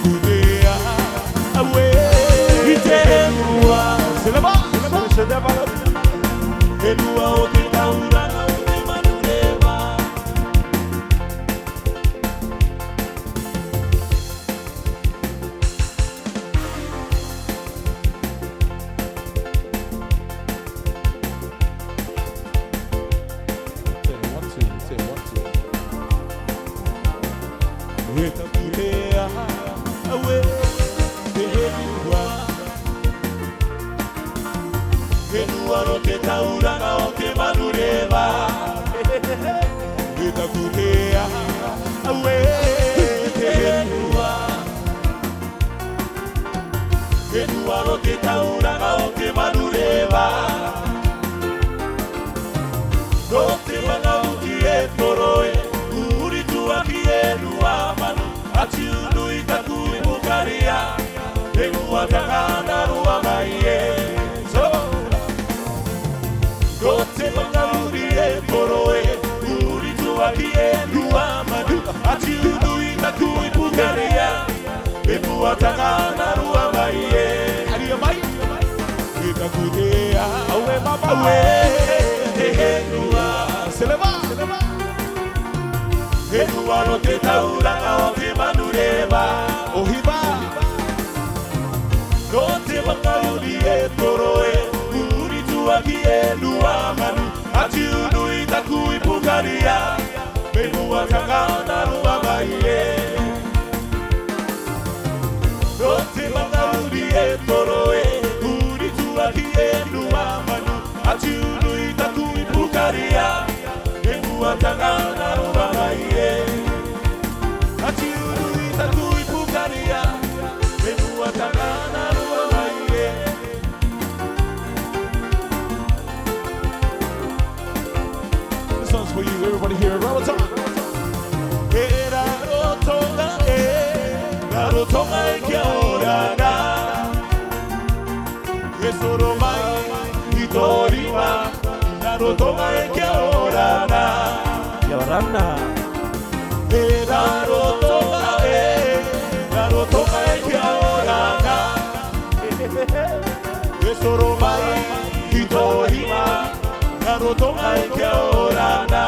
kudea awe itenua seleba seleba enua okitaura okimanureba Kudea awe enua okitaura okimanureba kudea awe enua okitaura okimanureba Rotimana ukie toroe Uritua kienua manu Atiunu itakui bukaria Enua takana rua maie Rotimana ukie toroe Uritua kienua manu Atiunu itakui bukaria Enua takana rua maie Aria mai Itakudea Awe mama Awe Seleba Enua no te tauranga o te manureba Ohiba No te makauri e toroe Uri tua ki e lua manu Ati unu i taku i pukaria Menua kakana rua mai e No te makauri e toroe Uri tua ki e lua manu Ati unu i taku i pukaria Menua kakana rua mai e Ati unu i taku i pukaria Menua kakana rua mai e This song's for you, everybody here at Ramadan. Rarotonga e kia orana E soro mai i torima Rarotonga e kia orana Kia orana E rarotonga e kia orana E soro mai i torima Rarotonga e kia orana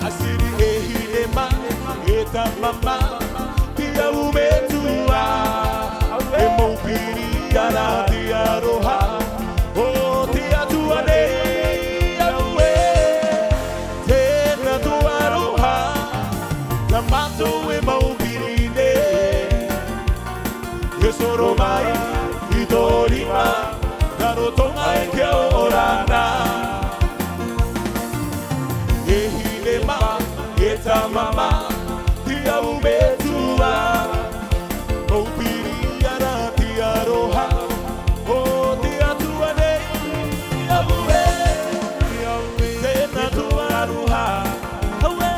Asiri e hilema Eta mama Tia umetua E moupiri ara tia roha O tia tuane Aue Tena tua roha La mato e moupiri ne E soro mai I torima Rarotonga e kia orana E hilema Eta mama Tia umetua Moupiri ara tia roha O tia tuane Aue Tena tua roha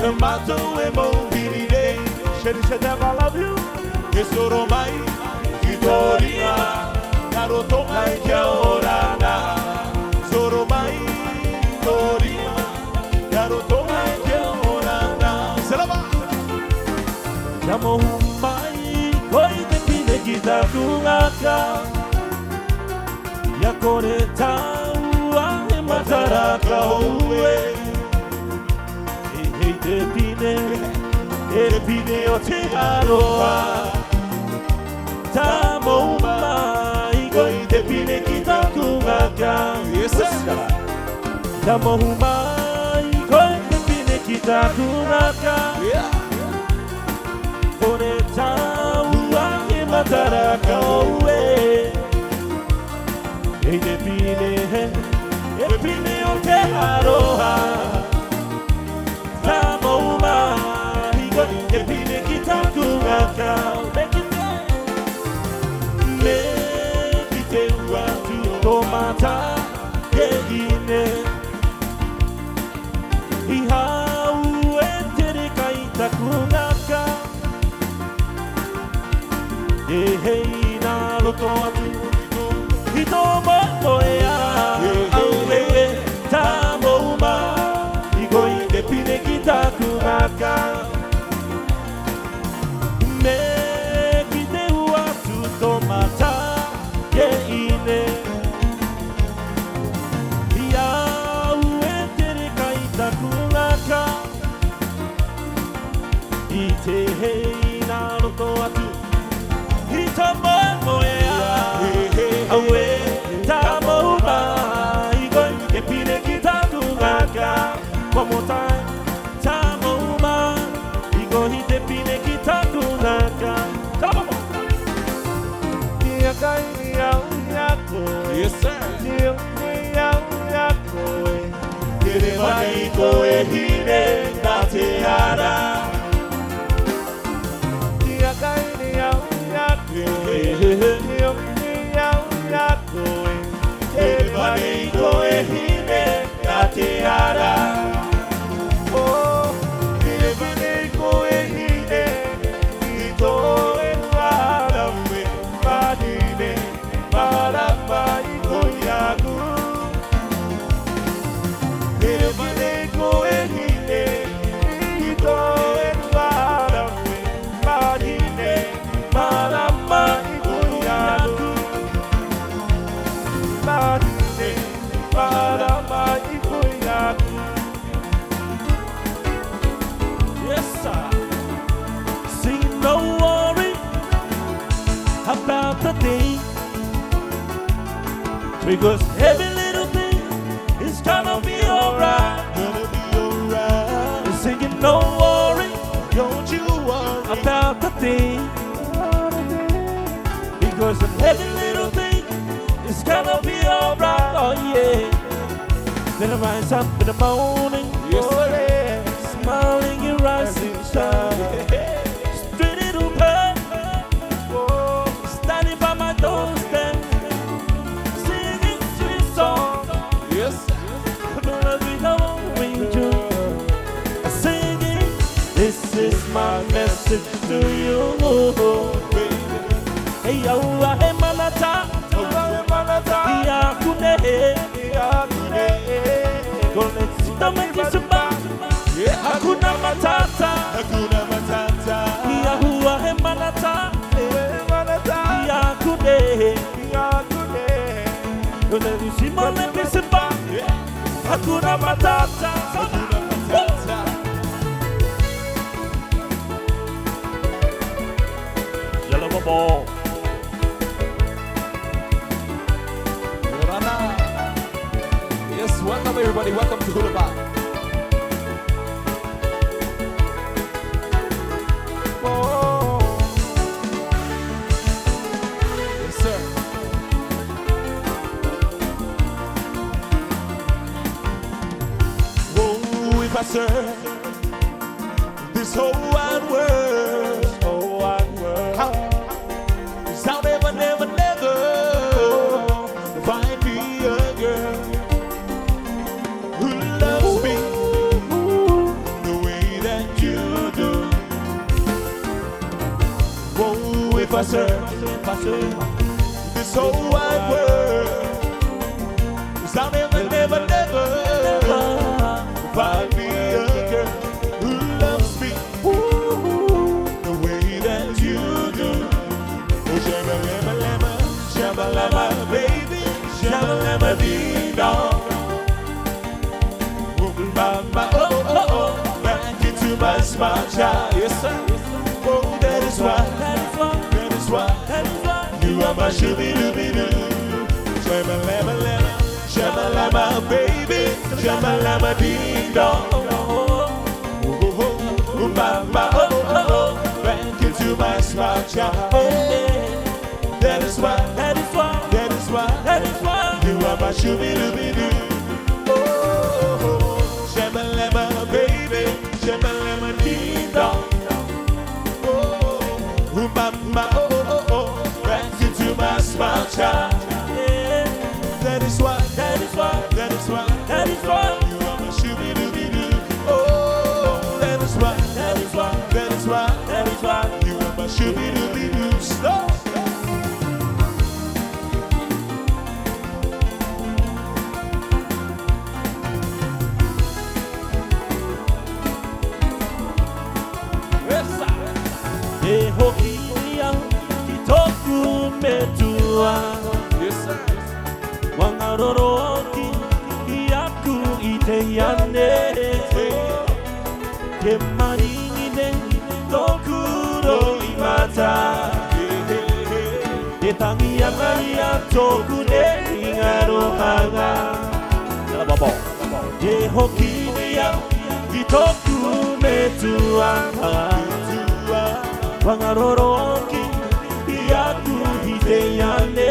Te mato e moupiri ne Shady said that I love you E soro mai I torina Rarotonga e kia orana Soro mai I torina Rarotonga e kia orana Selama Yamo mai koi te pine ki taku ngaka Ya kore taua e mataraka oue E hei te pine o te aroa Tamo mai koi te pine ki taku ngaka Tamo mai koi te pine ki taku ngaka Kore taua e mataraka oue E te pine o te aroha Tamo mai koi te pine ki taku ngaka Me ki te uatu tomata ke ine I hau e tere kai taku ngaka E hei nā loto atu I tō moto e a Aue tā mouma One more time, Tamoma, Igo hite pine kitakunaka. Come on. Yes, sir. Yes, sir. See, no worry about the thing, because every little thing is gonna be alright. Singing, no worry, don't you worry about the thing, because every little thing is gonna be alright. Oh yeah. Then I rise up in the morning, yes, smiling your rising sun, straight into bed, standing by my doorstep, singing sweet songs. Yes, I'm gonna be home with you, singing. This is my message to you, baby. Hey, yo, hey, manata, Hakuna matata, Yahuwa hemanata, Yakude, Simone Pisipa, Hakuna matata, Yellow ball. Yes, welcome everybody, welcome to Hula Bar. Yes, sir. Oh, if I serve this whole wide world, I'll never, never, never find me a girl who loves me the way that you do. Oh, if I serve this whole wide world, I'll never, never, never find me a girl who loves me the way that you do. Oh, shabba-lama, shabba-lama, baby, shabba-lama, dee-dong. Mama, oh, oh, oh, back into my smart child. Yes, sir. Oh, that is why, you are my shooby-dooby-doo. Shabba-lama, shabba-lama, baby, shabba-lama, dee-dong. Mama, oh, oh, oh, back into my smart child. That is why, you are my shooby-dooby-doo. Oh, shabba-lama, baby, shabba-lama, dee-dong. Oh, mama, oh, oh, oh, back into my smart child. That is why, you are my shooby-dooby-doo. Oh, that is why, you are my shooby-dooby-doo. Stop. Yes, sir. Wangaroroki yaku ite yane, ke maringine mata e tangi anga toku ne ingaro hanga babo e hoki ya i toku me tuanga wangaroroki iaku hide yane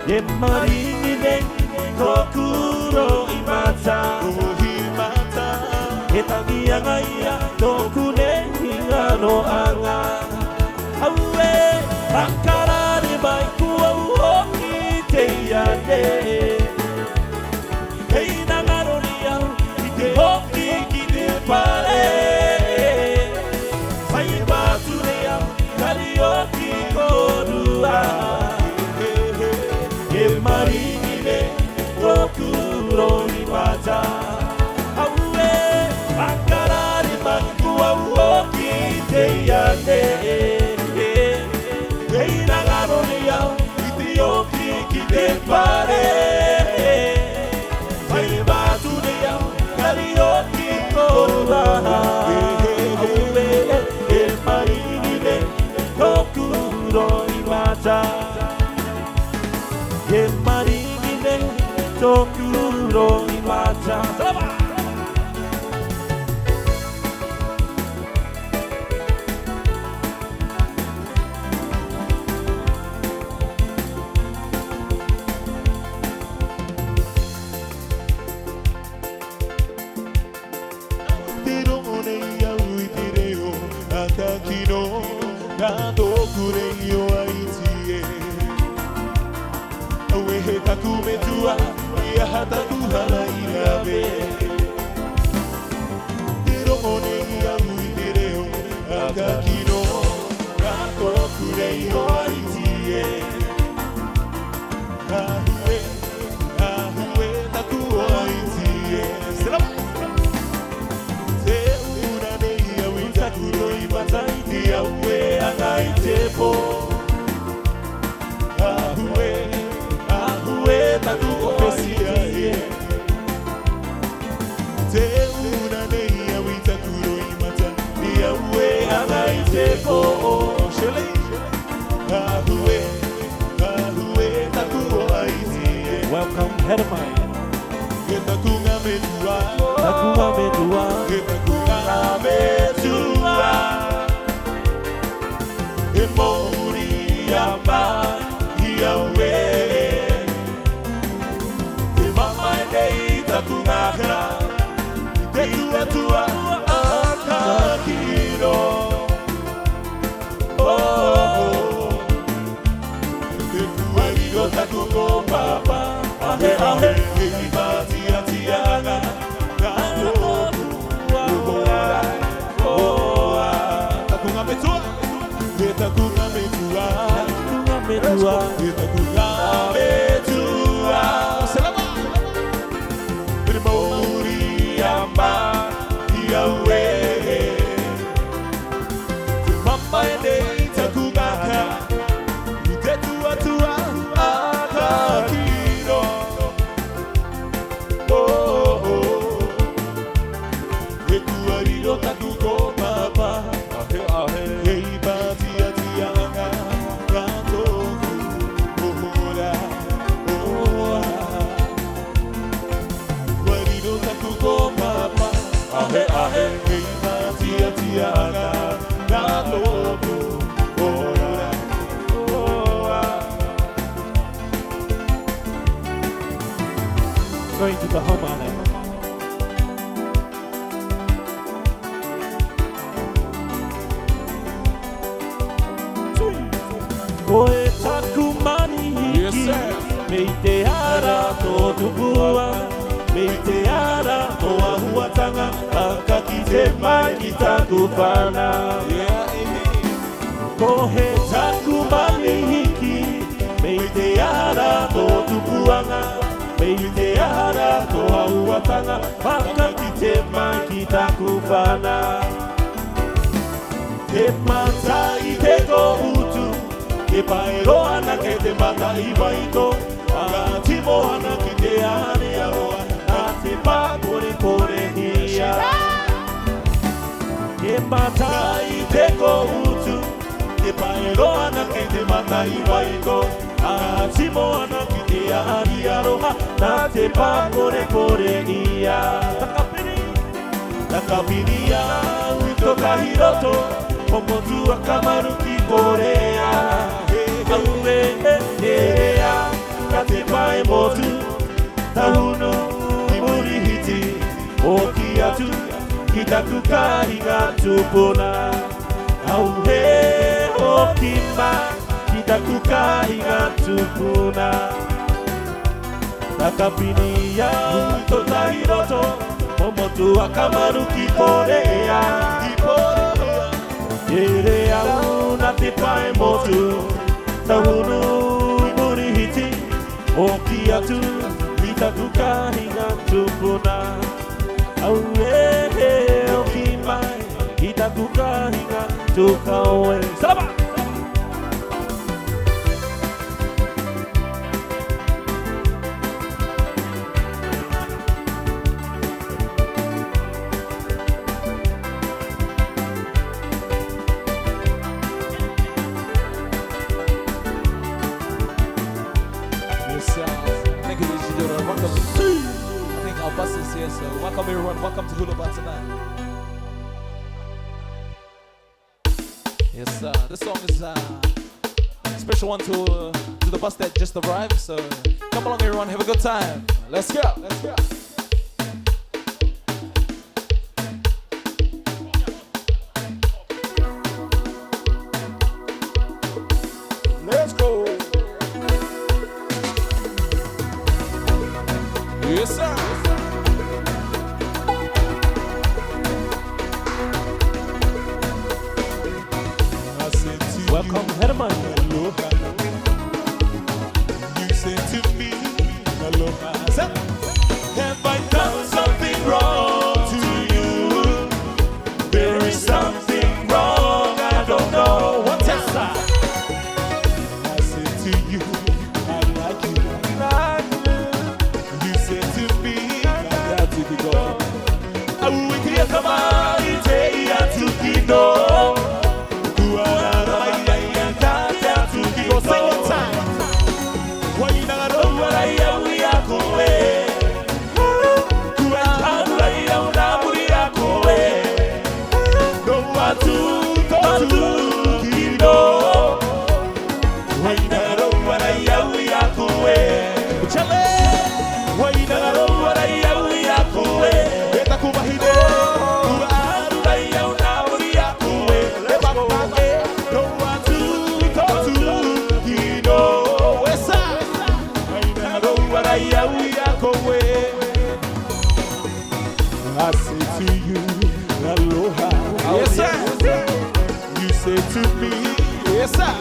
e maringi ne tokuro imata e tangi anga ia toku ne ingaro hanga aue ankarare mai kua uoki te yane hei nangaronia i te hoki ki te pare sai baturea karioki korua e marinine tokuro ni mata aue ankarare mai kua uoki te yane te pare sai baturea karioki korua e marinine tokuro imata e marinine tokuro imata Kino gato kureyo aitie awe takumetua ya hata kuhala inabe tiromone ya uidereo akakino gato kureyo aitie ahue takuo aitie Mataiti aue anaitepo ahue taku opesia te una nei awita kuro imata ni aue anaitepo shele ahue taku oaitie welcome Hermai Getakunga medua Getakunga medua Moriamba Yahweh Mama Dei Takungaka Tua Akakino Oh Tekuario Takuko Papa Ahe Ahe Tia Tiaga Gano Takunga Metua Takunga metua Selama Moriamba Yahweh Mama ene takungaka Tetua akakino Oh Ekuariro takuko papa Ahe Hey batia tianga Gato Ohora Guariro takuko papa Ahe Hey batia tianga Gato Ohora Going to the home island. Oe takumani hiki Mei te ara to tupua Mei te ara to ahuatanga Akaki te mai ki takupana Oe takumani hiki Mei te ara to tupuanga Mei te ara to ahuatanga Akaki te mai ki takupana Te mata I te ko utu Ke paero ana ke te mata I waito Aga timo ana ki te ane aroa A te pā kore hia Ke mata I te ko utu te paero ana ke te mana I waiko a timo ana ki te ari aroha na te pākore kore ia Takapiria uto kahiroto Pomotua kamaru ki korea Aue ea Ka te pae motu Tahunu I murihiti O ki atu Ki taku kahinga tupuna Aue o ki ma Ki taku kahinga tupuna Takapiria uto kahiroto Pomotua kamaru ki korea Yerea una te pae motu Tahunu I murihiti O ki atu I taku kahinga tupuna Aue o ki mai I taku kahinga tukaoe Salama! Thank you, ladies and gentlemen. Welcome. I think our bus is here, so welcome everyone. Welcome to Hula Bar tonight. Yes, this song is a special one to the bus that just arrived. So come along, everyone. Have a good time. Let's go. Let's go. Let's go! Yes, sir. I said to Welcome, Herman. Aloha. You said to me, Aloha. Have I done something wrong to you? There is something wrong, I don't know. What's that? I said to you, I like you. You said to me, I got to go. I will hear come out, it's a to go. I say to you, Aloha. Yes, sir. You say to me, Yes, sir.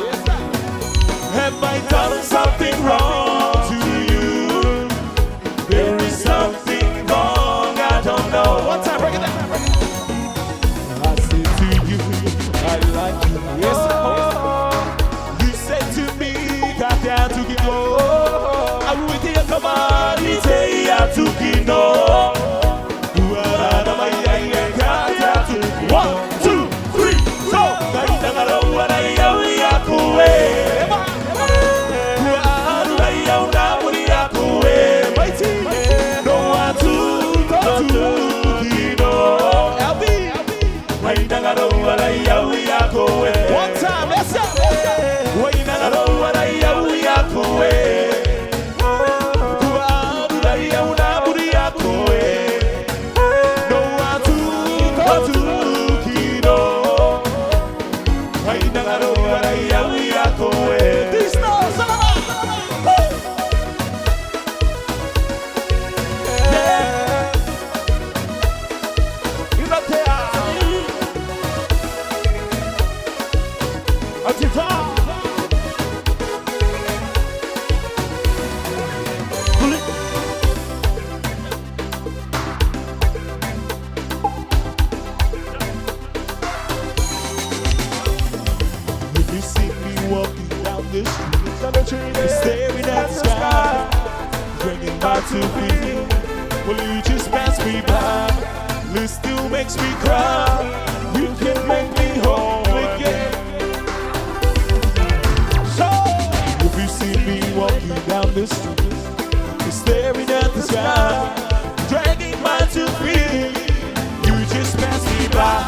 have I done something wrong to you? There is something wrong, I don't know. One time, break it down. I say to you, I like you. Yes, sir. You said to me, got down to get low. I will take a command, say I took it no. 1, 2, 3, so. One time, let's go. Staring at the sky, drinking my too busy. Will you just pass me by? This still makes me cry. You can make me whole again. the street, staring at the sky, dragging my 2 feet. You just pass me by,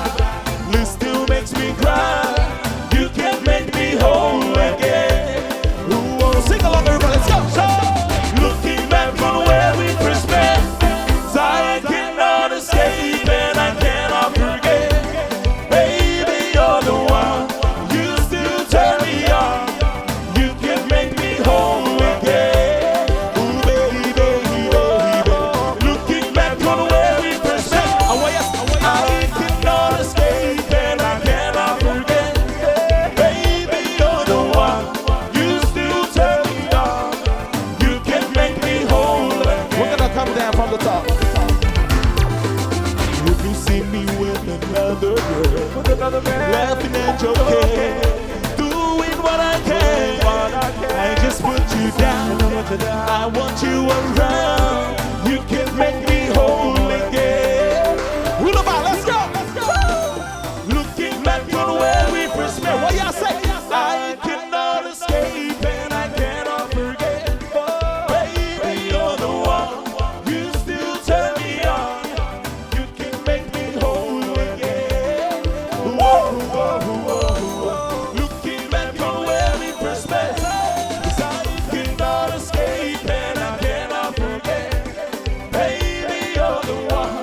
this still makes me cry. You can't make me whole again. Ooh, sing along, everybody, let's go. Looking back from where we first met, I cannot escape and I cannot forget. Baby, you're the one. You still turn me on. You can make me whole again. Ooh, baby, baby, baby. Looking back from where we first met, I cannot escape and I cannot forget. Baby, you're the one. You still turn me on. You can make me whole again. We're gonna come down from the top. If you see me with another girl, laughing and joking, doing what I can, I just put you down. I want you around. You can make me whole again. Willabah, let's go. Looking back from where we first met, what y'all say? I cannot escape and I cannot forget. Baby, you're the one. You still turn me on. You can make me whole again. Whoa, whoa, whoa, whoa. Looking back from where we first met, 'cause I cannot escape and I cannot forget. Baby, you're the one.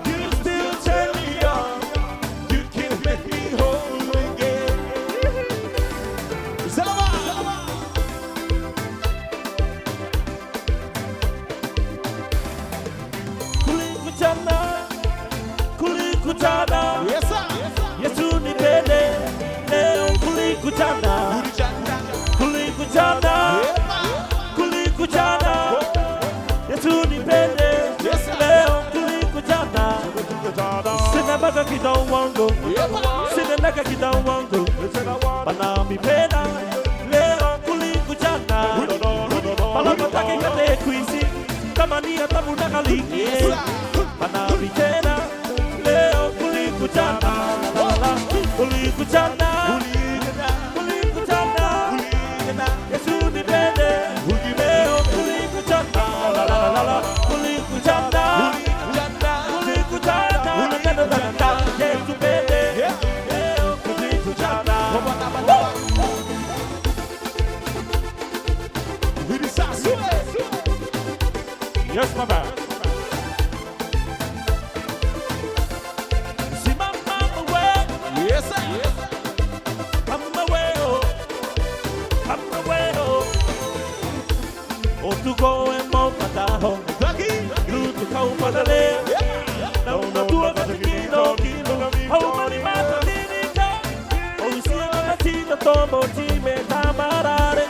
You still turn me on. You can make me whole again. Kulikutana, kulikutana. Yes, sir. Yesu nipende, leo kulikutana. Kulikutana, kulikutana. Yesu nipende, leo kulikutana. Sina baka kidogo, sina naka kidogo. Bana mipenda, leo kulikutana. Bala matake kate kuisi, kama ni atamu nakaliki. Bana mipenda, leo kulikutana. Kulikutana, kulikutana. Yesu nipende, leo kulikutana. Kulikutana, kulikutana. Yesu nipende, leo kulikutana. Yes, my man. See my mama way. Yes, sir. Mama way, oh. Mama way, oh. Oh, to go and mount my taho. You to go for the lay. No, no, do a kilo. Oh, money, mata, dinita. Oh, see a tina tomo, time, tamarare.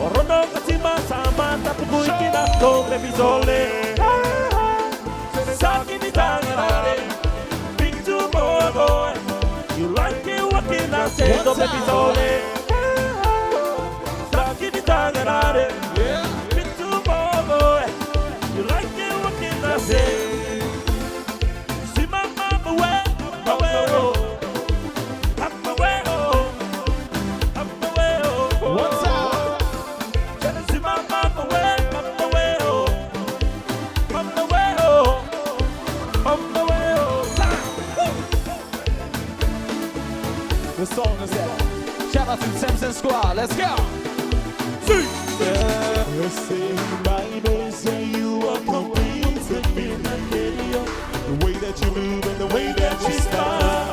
Oh, no, katima, samanta, puikina, doble visole. Saki ni tangarare. Big two more boy. You like it, what can I say? Doble visole. Saki ni tangarare. Big two more boy. You like it, what can I say? See my mama way, mama way, oh. Mama way, oh. Mama way, oh. What's up? See my mama way, oh. Mama way, oh. Mama way, oh. The song is that. Shout out to Samson Squad. Let's go. The same Bible say you are complete to me, video. The way that you move and the way that you smile.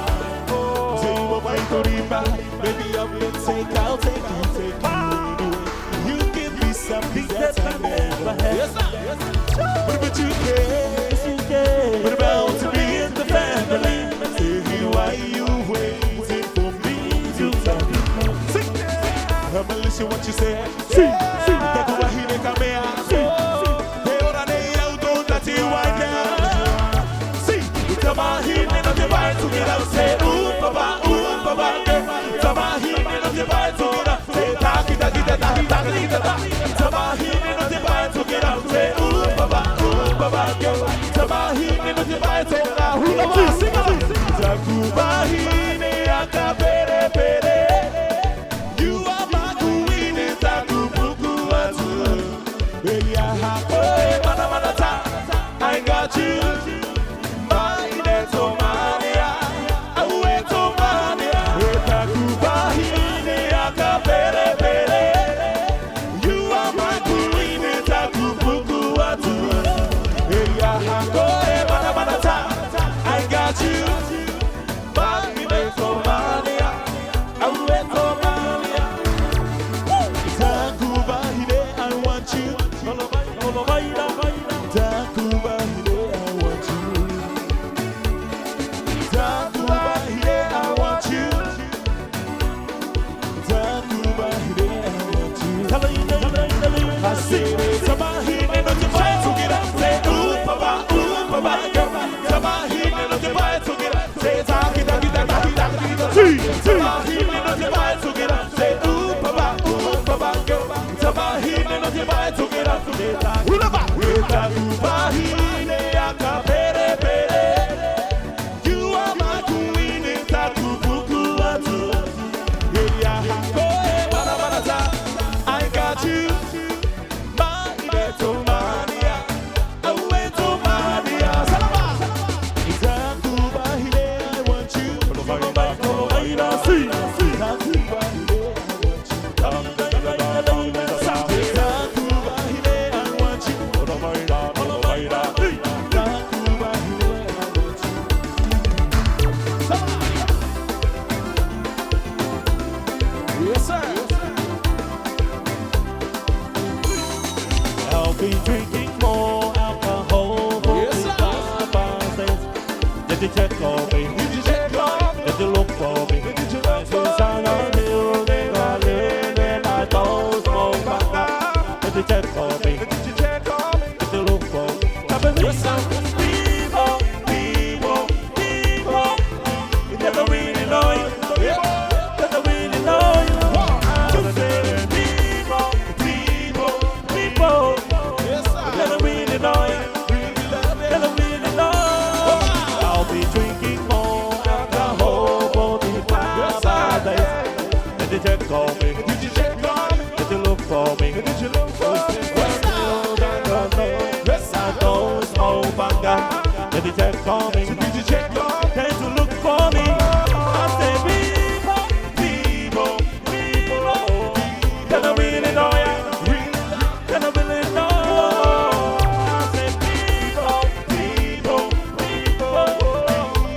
Say you are my Torima, baby I'm gonna I'll take you anyway. You give me something that I never had. Yes, sir. But you care. What about to be in the family? Say why you waiting for me to tell you? Sing. I'm gonna listen what you say. See. Takuwa hile kamea. Heora nei auto nati waika. See. Utamahine no te vai to get out. Say baba. Utamahine no te vai to get out. Say taki. Utamahine no te vai to get out. Say baba. Utamahine no te vai to get out. Sing. Takubahine akapere pere. You are my queen, Takupuku atu. got you. Somalia, away Somalia. Takuba hide, I want you. Takuba hide, I want you. Takuba hide, I want you. Takuba hide, I want you. I see Sabahi, and not to buy to get up. Say, ooh, papa, girl. Sabahi, and not to buy to get up. Say, Taki. See, Sabahi, and not to buy to get up. Say, ooh, papa, girl. Sabahi, and not to buy to get up. Say, Takubahi, Neaka, Pere. You are my queen, Takubukuatu. I got you. Yes, sir. I'll be drinking more alcohol. Yes, sir. Did you check on me? Did you check on me? Did you look for me? Did you look for me? I don't smoke back. Did you check on me? Did you check on me? Did you look for me? Yes, sir. People. You never really know it. Never really know it. I'll be drinking more alcohol for the 5 days. Did you check on me? Did you check on me? Did you look for me? Did you look for me? Yes, I don't smoke banga. Did you check on me? Did you check on me? Did you look for me? I say people. Can I really know ya? Can I really know? I say people.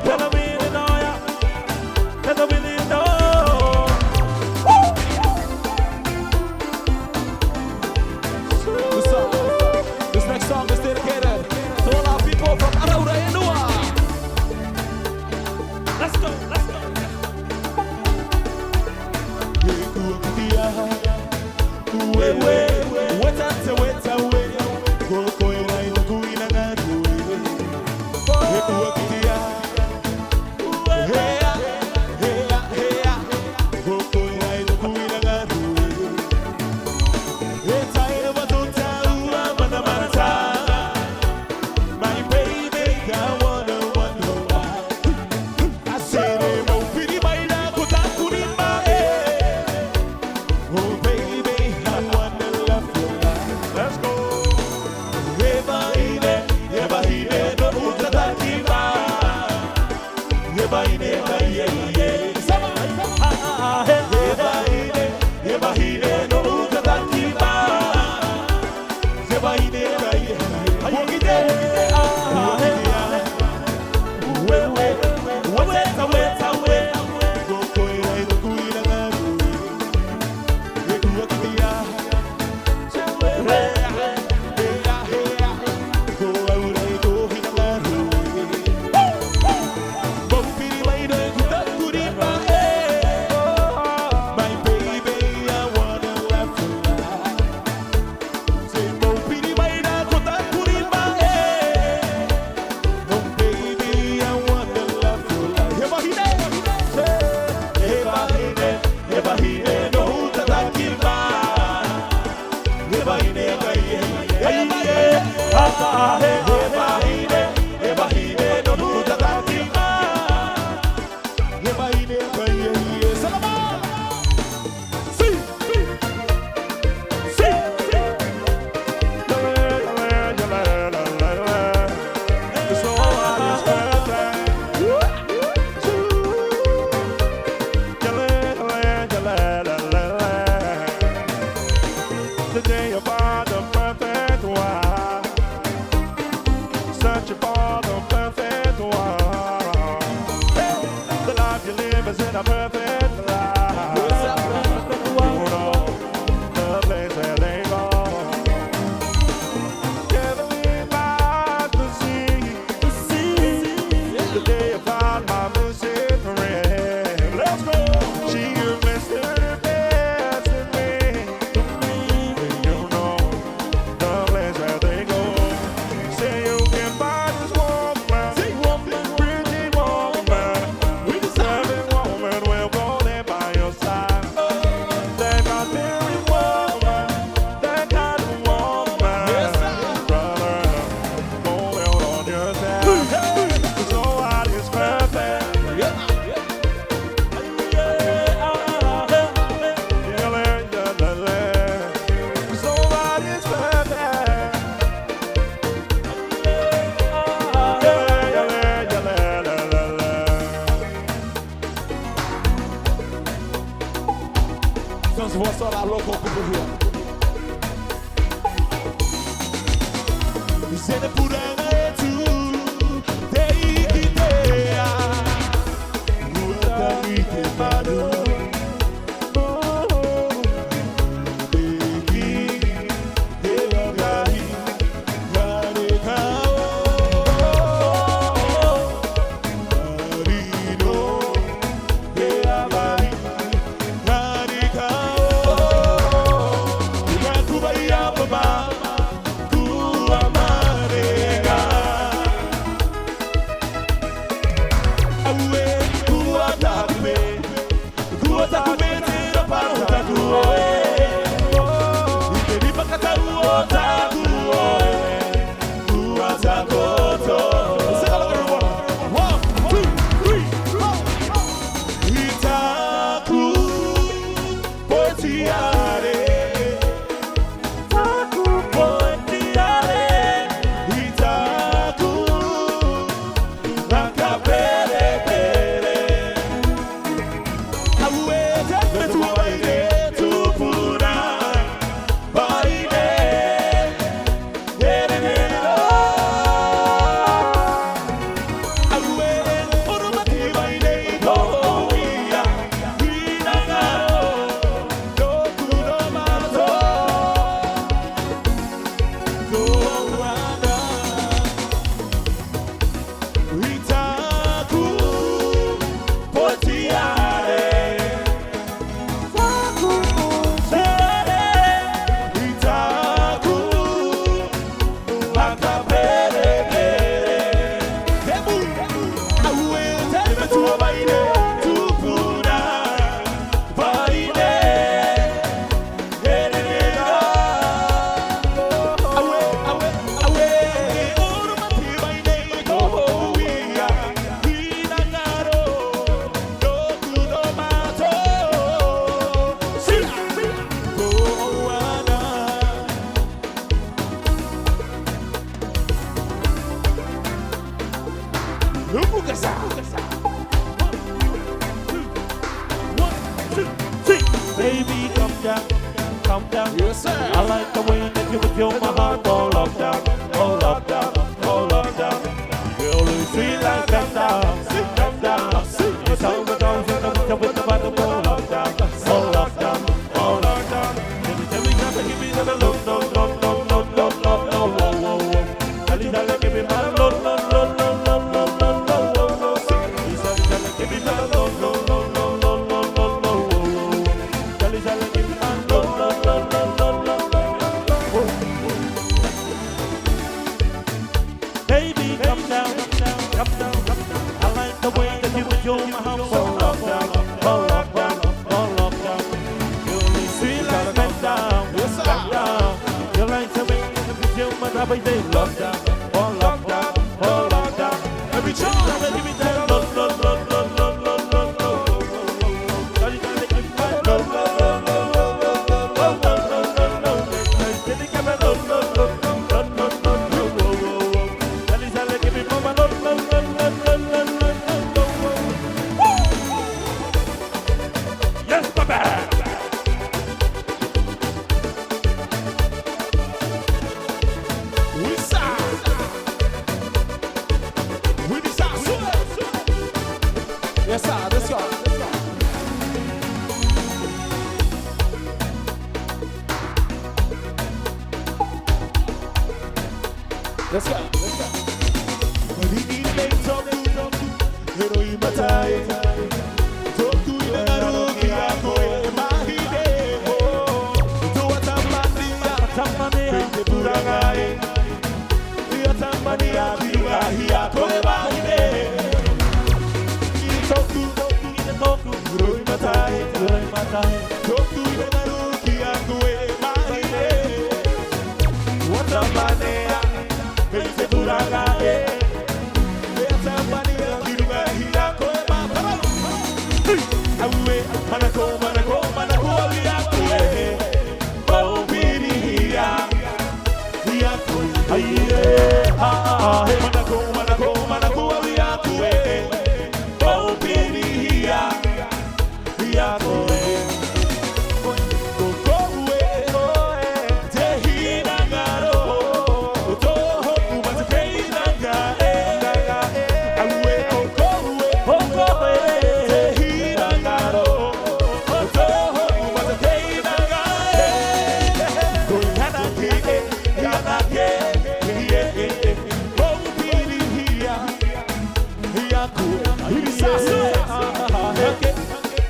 Can I really know ya? Can I really know? This next song is dedicated to all our people from Araura Inua. Let's go. rounds of applause to all our local people here. Baby, come down, come down. Yes, sir. I like the way that you feel my heart all up down, all up down, all up down. Girl, you sweet like come down, come down. It's all the down, with the bottom all up down, all up down, all up down. Tell me, give me the look, no, no, no, no, no, no, no, no, no. Tell me, give me my look, no, no, no, no, no, no, no, no. Give me my look, no, no, no, no, no, no, no. Tell me, give me my look, no, no, no, no, no, no. Baby, come down, come down, come down. I like the way that you do my house all up down, all up down, all up down. You sweet like come down, come down. You like the way that you do my house all down, all up down, all up down. Every time I give me that love, love, love, love, love, love, love, love. Tell you that I give my love, love, love, love, love, love, love, love, love, love. Tell you give my love, love, love, love, love, love, love, love. Tell you that I give me my love, love, love, love, love, love, love, love. Yes, baby. We sound. We decide. Yes, sir. Let's go. Let's go. Let's go.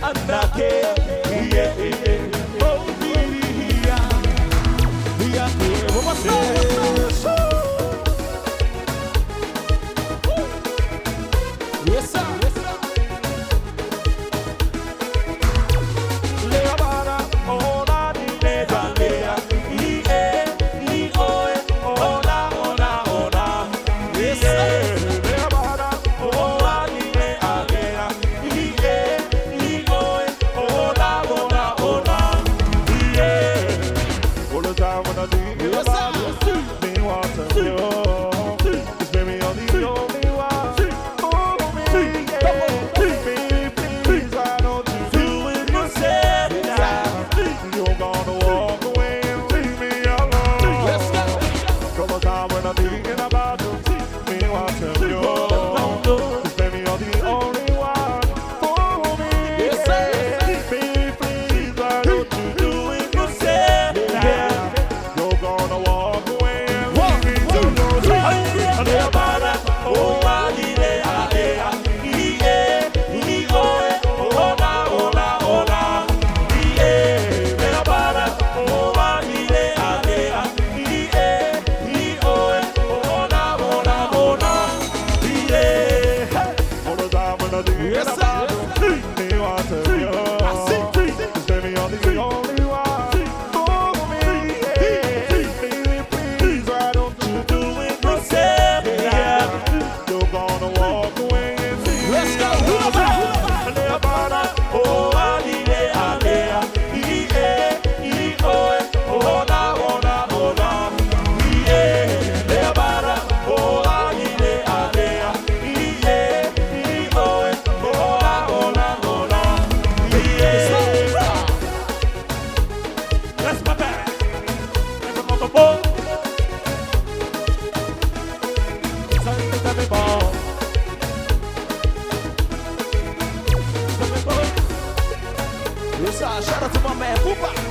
anake, oh, Yes, sir. Yes, sir. Shout out to my man Poopa.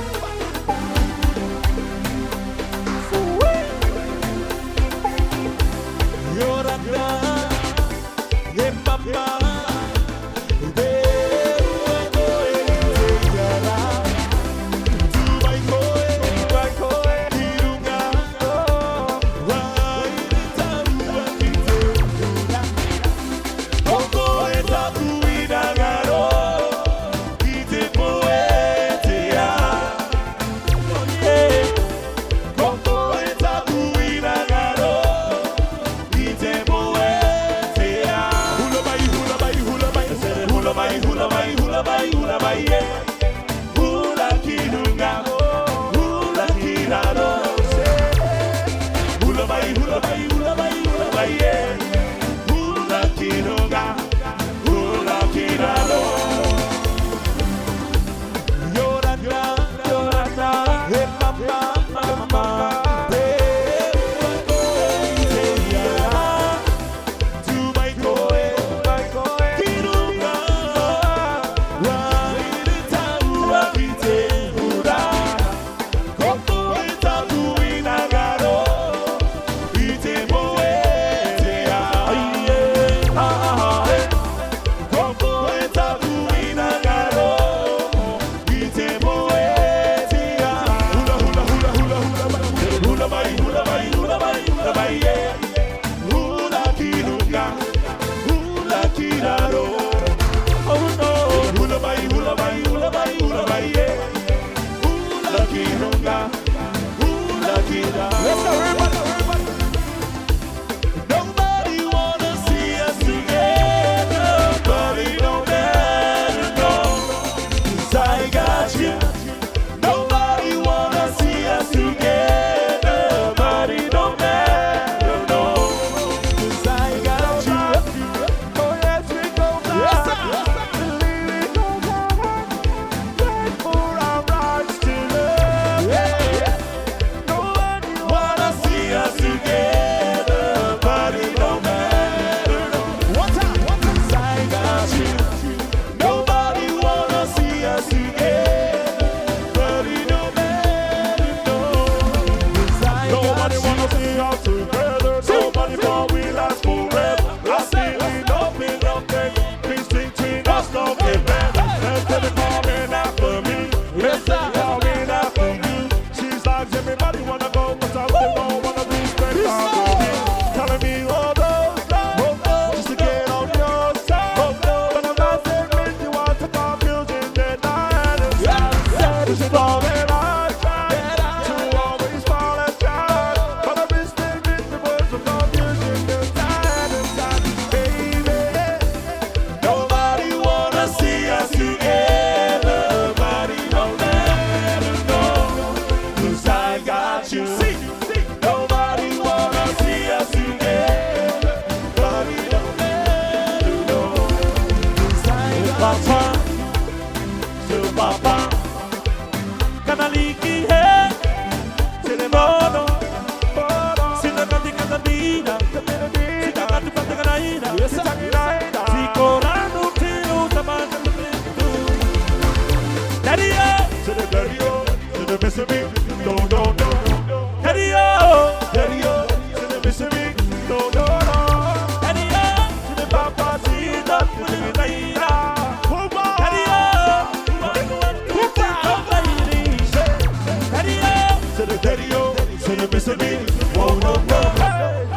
shouldn't miss me. Oh no no.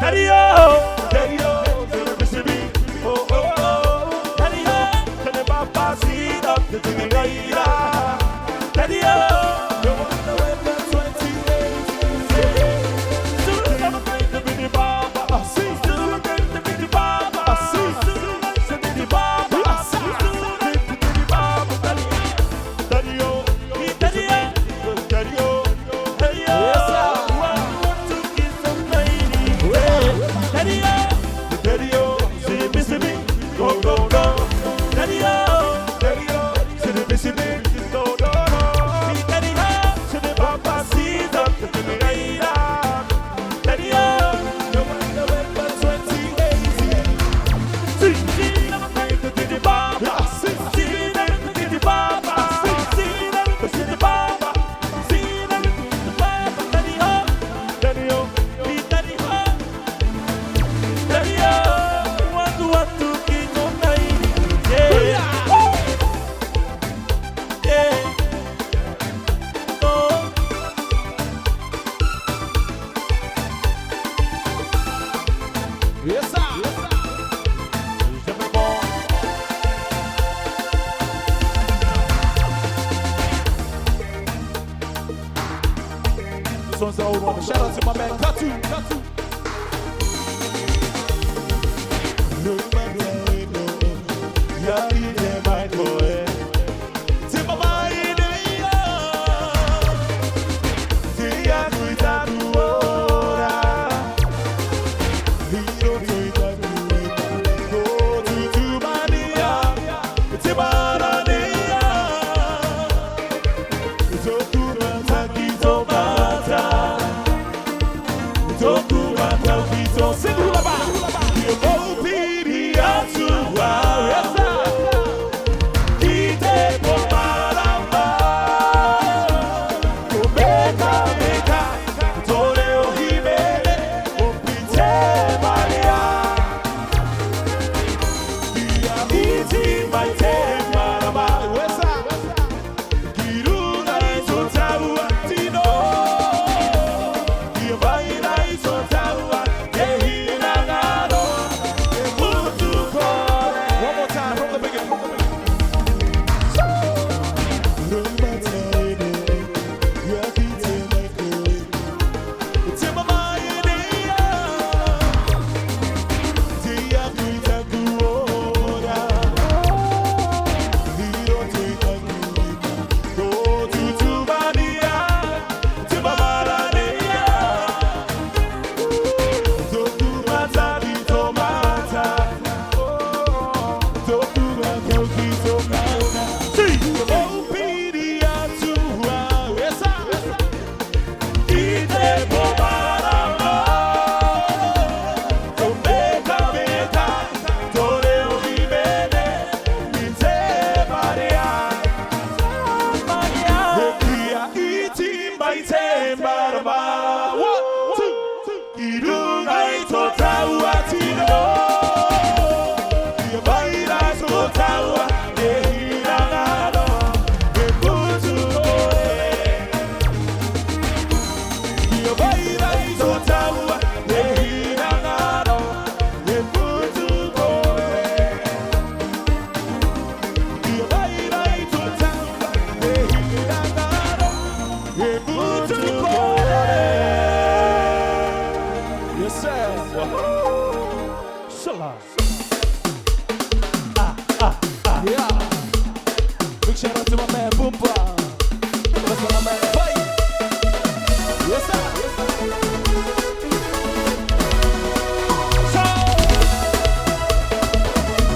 Daddy oh, shouldn't miss me. Oh oh oh. Daddy oh, shouldn't papa see up the thing later. Daddy oh, you want to win the 28. Still never going to be the Baba. Still never going to be the Baba. Still never going to be the Baba. Still never going to be the Baba. Daddy oh, Daddy oh, Daddy oh. This one's the old one. Shout out to my man Katu. Big shout out to my man Boomba. That's my man Fight. Yes sir.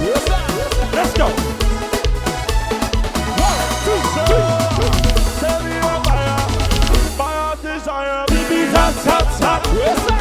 Yes sir. Let's go. 1, 2, 3. Tell me your fire desire. Baby hot, hot, hot. Yes sir.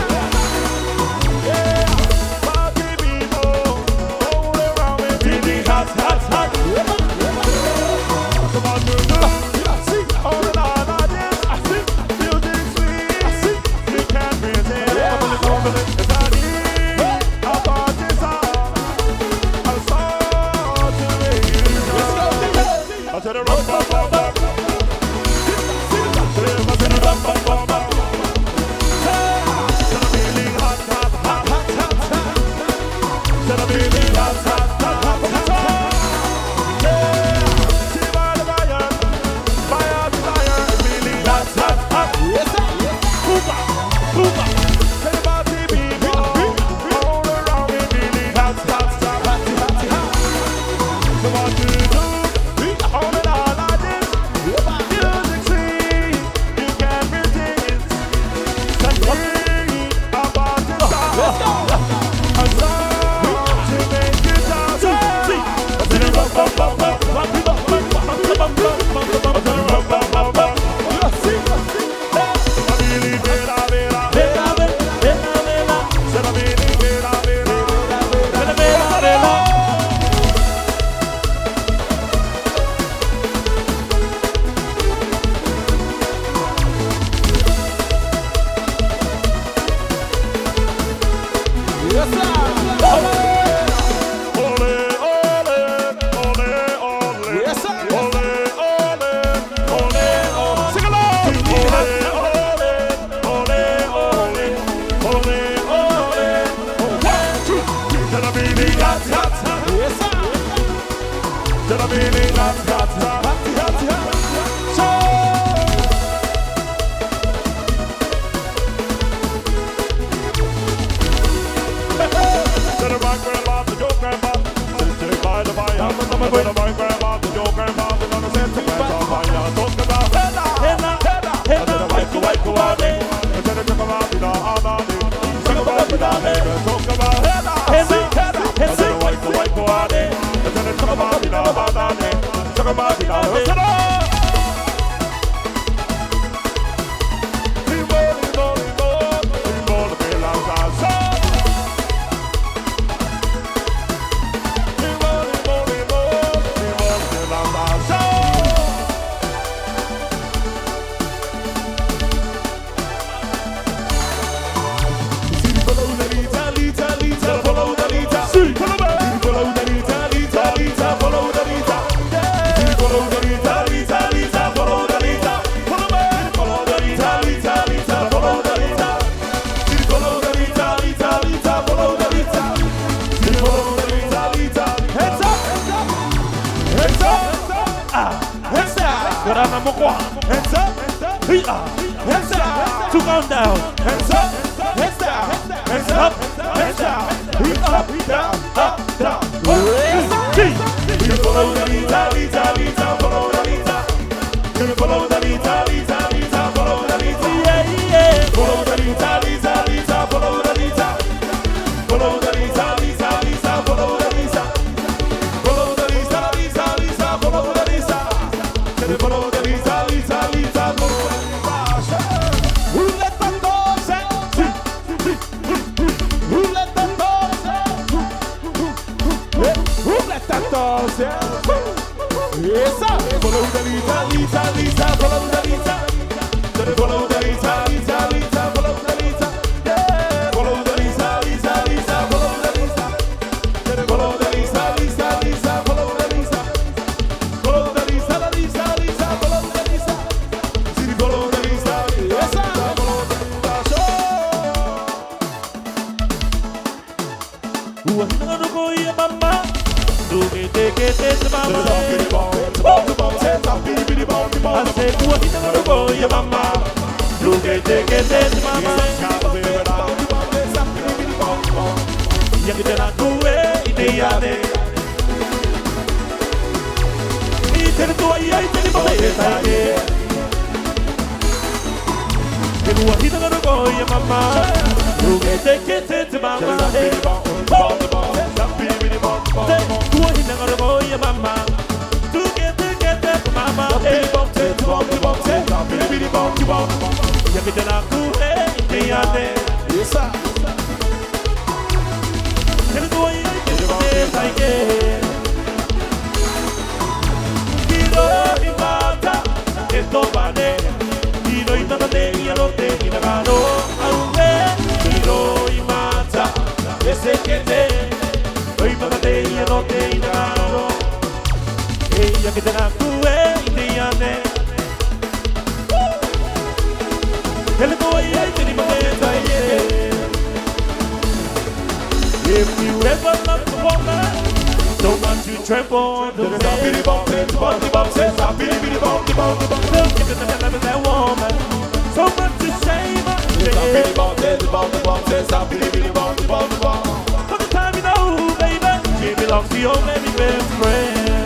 For the time you know, baby, she belongs to your very best friend.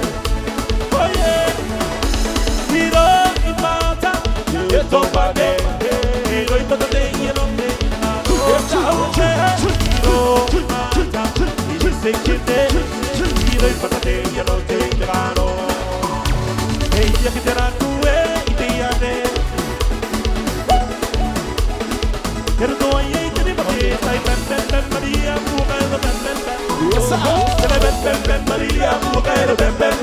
you know take the mano. Hey, you can tell to way the ane. Pero no hay que ni Maria, sai ben Maria, buka el ben. Yes sir. Ben Maria, buka el ben. Ben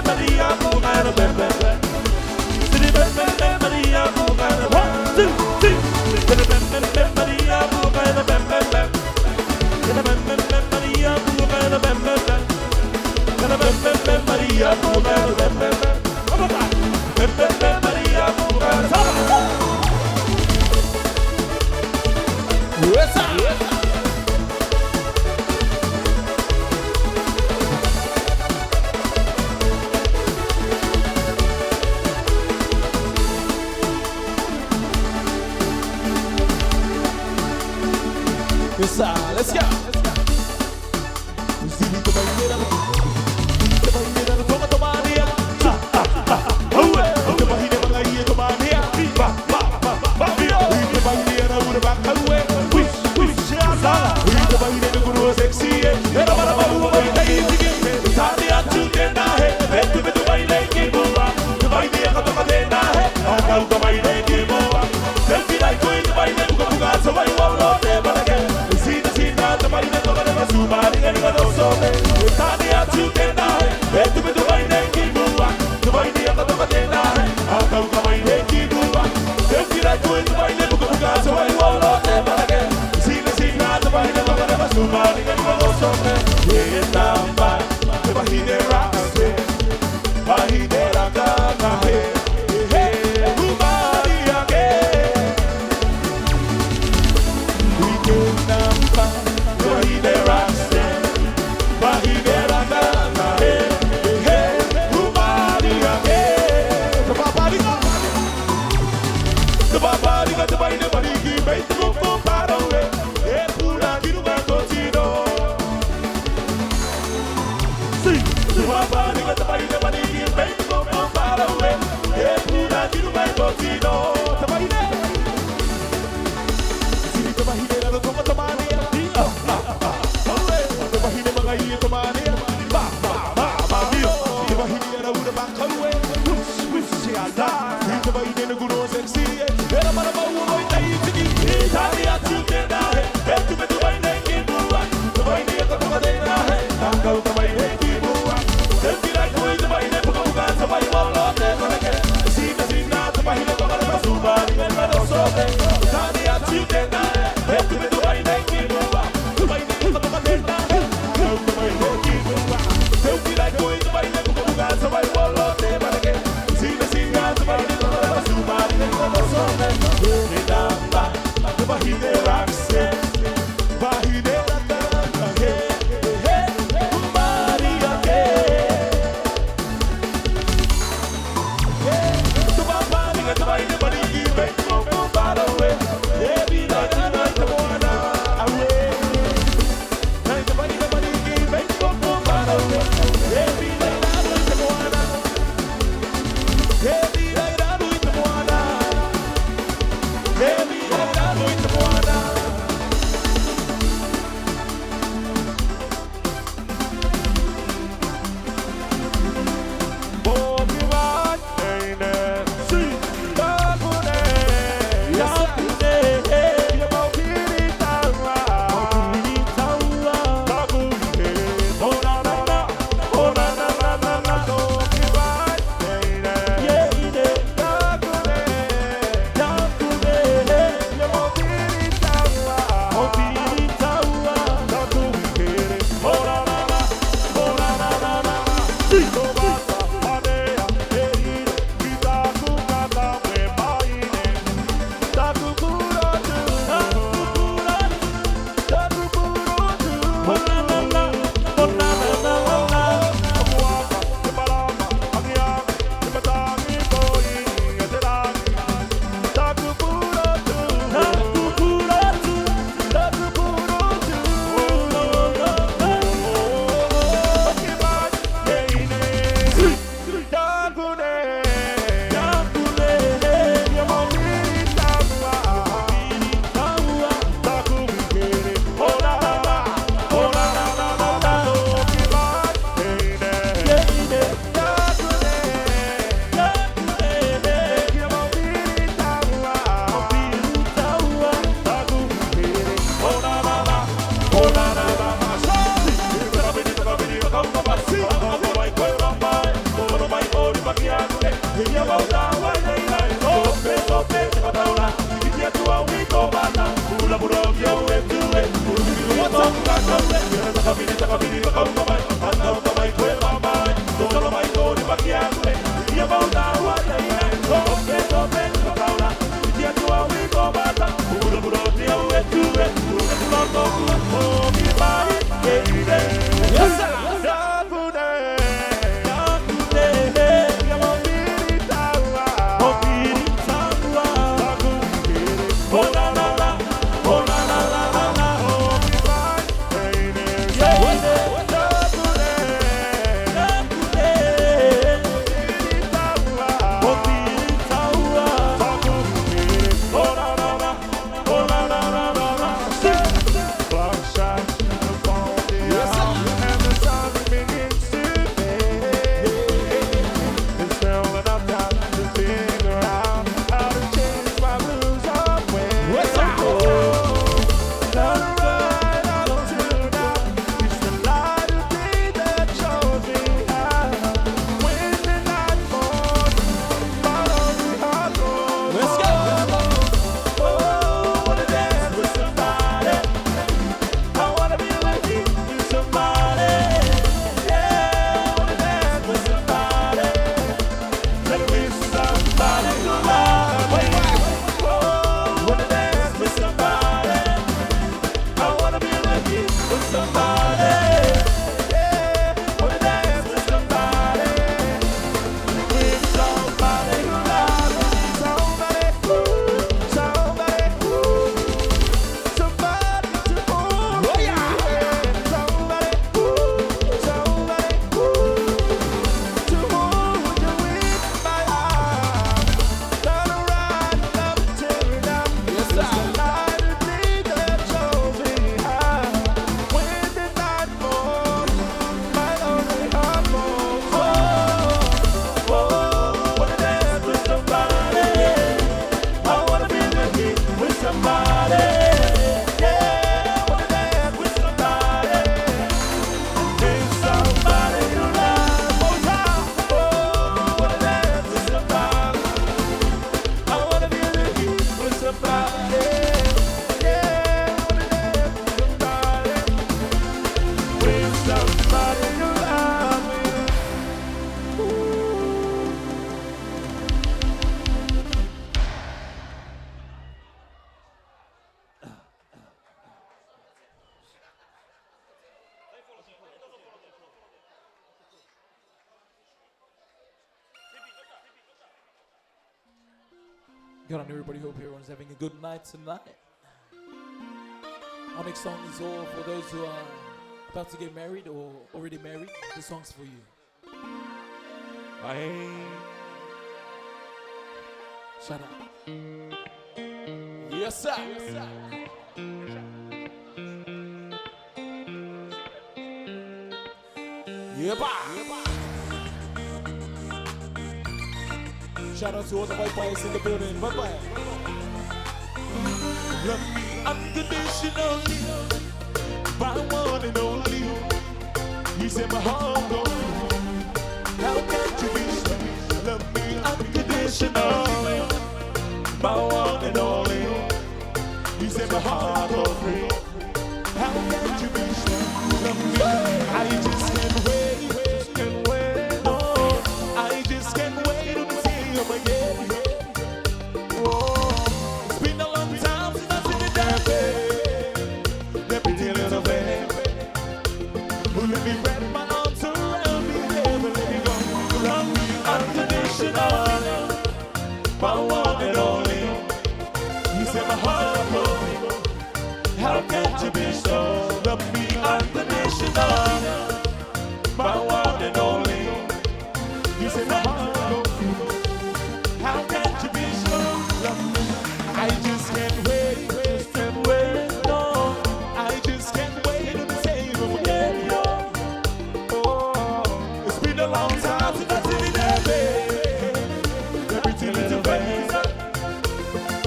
Maria, buka el ben. Ben Maria, buka el 1, 2, 3. Ben Maria, buka el ben. Ben Maria, buka el ben. Ben Maria, buka el ben. Ben Maria, buka el ben. Yes sir. Yes, let's go. Good on everybody. Hope everyone's having a good night tonight. Our next song is all for those who are about to get married or already married. This song's for you. Shut up. Yes, sir. Yes, sir. Yeah, shout out to all the white boys in the building. Bye-bye. Love me unconditionally, my one and only. You set my heart go. How can you be so? Love me unconditionally, my one and only. You set my heart go free. How can you be so? Love me, I just can't wait, can't wait. No, I just can't wait to see you again. Whoa, it's been a long time since I've seen it that way. Let me tell you the way. Let me wrap my arms around me, never let me go. Love me unconditionally, my one and only. You set my heart going. How can you be so? Love me unconditionally, my one and only. You set my heart going. How can you be so? Love me. I just can't wait, can't wait, no. I just can't wait to say you again, yo. Oh, it's been a long time since I've seen it that way. Everything is a face.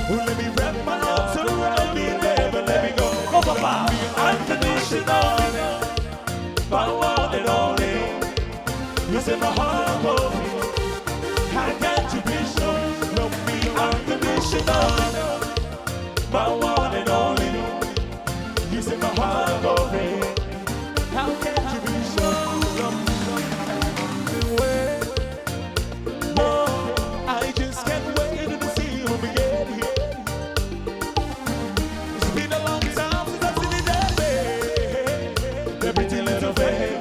Let me wrap my arms around me, never let me go. Oh, Papa, unconditional, my one and only. You set my heart going. How can't you be so? Love me unconditional, my one and only. You set my heart going. How can't you be so? Love me way. No, I just can't wait to see you again. It's been a long time since I've seen it that way. Everything little baby.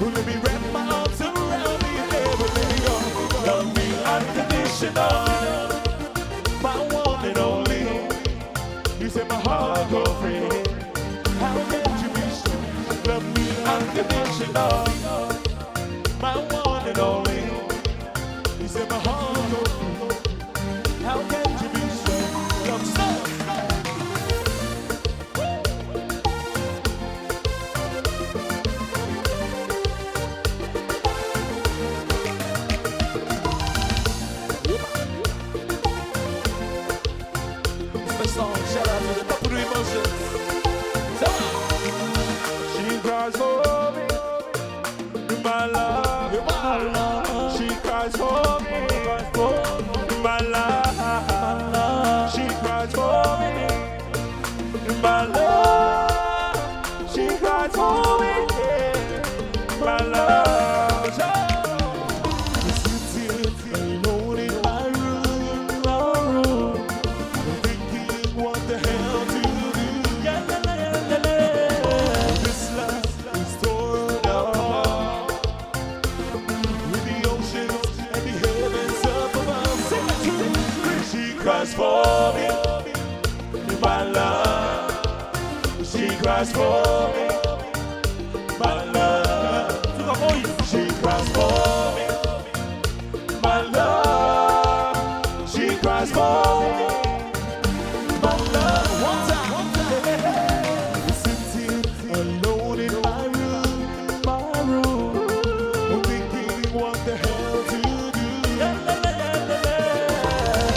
Let me wrap my arms around me and never let me go. Love me unconditional, my one and only. You set my heart go free. How can you be so? Love me unconditional, my one and only. You set my heart go free. How can you be so? Love so. Song, shout out to the top of the emotions. She cries for me, my love, my love. She cries for me, my love. She cries for me, my love. She cries for me, my love. Sitting alone in my room, thinking what the hell to do. This love is torn apart, with the oceans and the heavens up above. She cries for me, my love. She cries for me, my love. She cries for me, my love. She cries for me, my love. One time. Sitting alone in my room, thinking what the hell to do.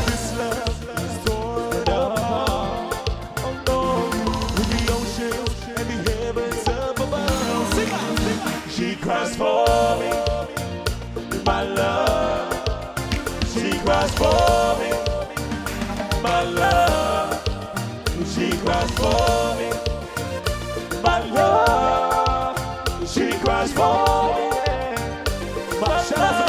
This love is torn apart, with the oceans and the heavens up above. She cries for me, my love. She cries for me, my love. She cries for me, my love. She cries for me, my love.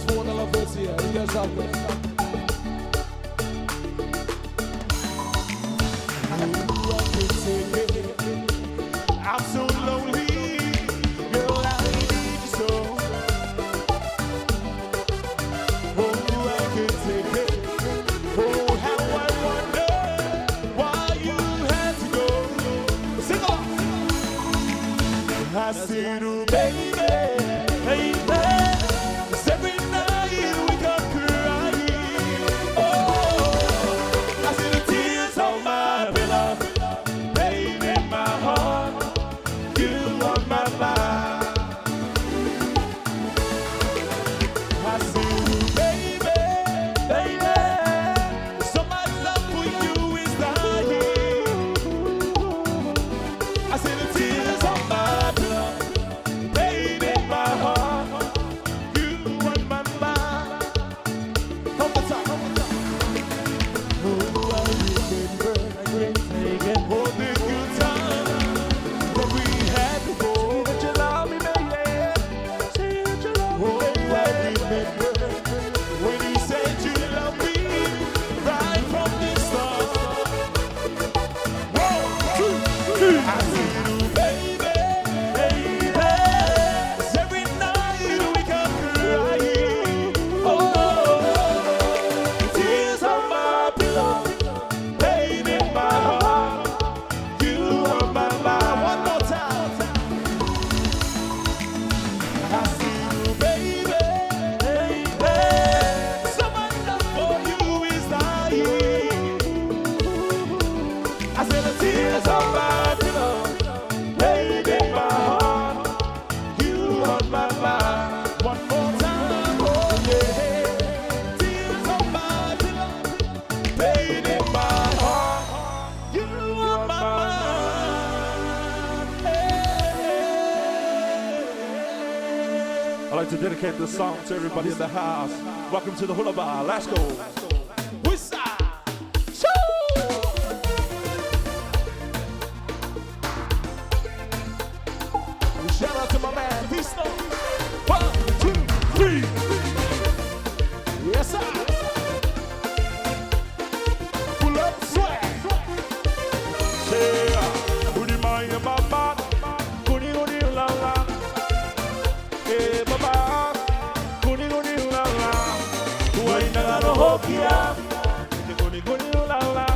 one's for the lovers here. You guys out there. I'm so lonely, girl, I need you so. Oh, I can take it. Oh, how I wonder why you had to go. Sing along. I said, oh, baby, baby, 'cause every night we got crying. Oh, I see the tears on my pillow. Baby, my heart, you are my life. I see you, baby, baby. So my love for you is dying. I see the tears on my pillow. Baby, my heart, you are my life. From the top, from the top. Oh, I remember all the good times that we had before. That you love me, baby. Say that you love me, baby. Oh, I remember when you said you love me right from the start. 1, 2, 3. I see you, baby, baby. 'Cause every night we come crying. Oh, tears on my pillow. Baby, my heart, you are my life. One more time. I see you, baby, baby. So much love for you is dying. I see the tears on my pillow. Baby, my heart, you are my life. One more time, oh yeah. Tears on my pillow. Baby, my heart, you are my life. I'd like to dedicate this song to everybody in the house. Welcome to the Hula Bar. Let's go. Wissa. Shout out to my man, Visto. 1, 2, 3. Yes, sir. Pull up swag. Say, Udi Maya Baba, Kuni Uni La La. Eh, Baba, Kuni Uni La La. Kuaina Garo Hokia, Kuni Uni La La.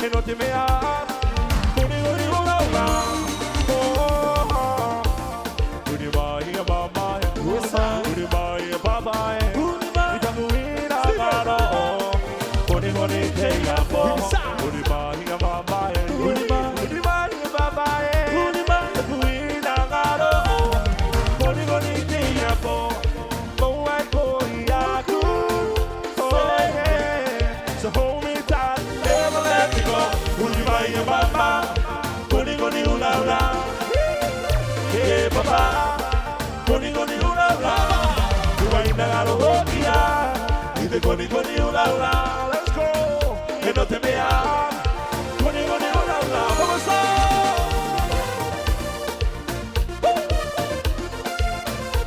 Enote Mea, Kuni Uni La La. Oh, Udi Maya Baba, Udi Maya Baba, Itamuina Garo. Kuni Uni Teya Bo, Udi Maya Baba, Udi Maya Baba, Itamuina Garo. Kuni Uni Teya Bo, Boa Koyaku. Oh yeah, so hold me tight, never let me go. Udi Maya Baba, Kuni Uni La La. Hey Baba, Kuni Uni La La. Kuaina Garo Hokia, Ite Kuni La La. Let's go. Enote Mea, Kuni La La. Vamos on.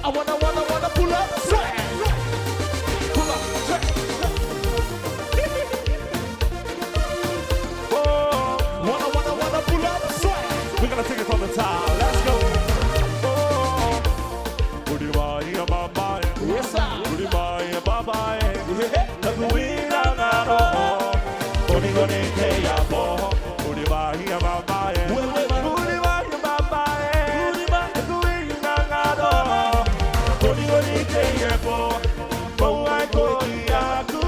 I wanna pull up, swag. Pull up, swag. Oh, wanna pull up, swag. We're gonna take it from the top. Let's go. Oh, Udi Maya Baba, yes sir. Udi Maya Baba, Tabuina Garo. Kuni Teya Bo, Udi Maya Baba, Udi Maya Baba, Tabuina Garo. Kuni Teya Bo, Boa Koyaku.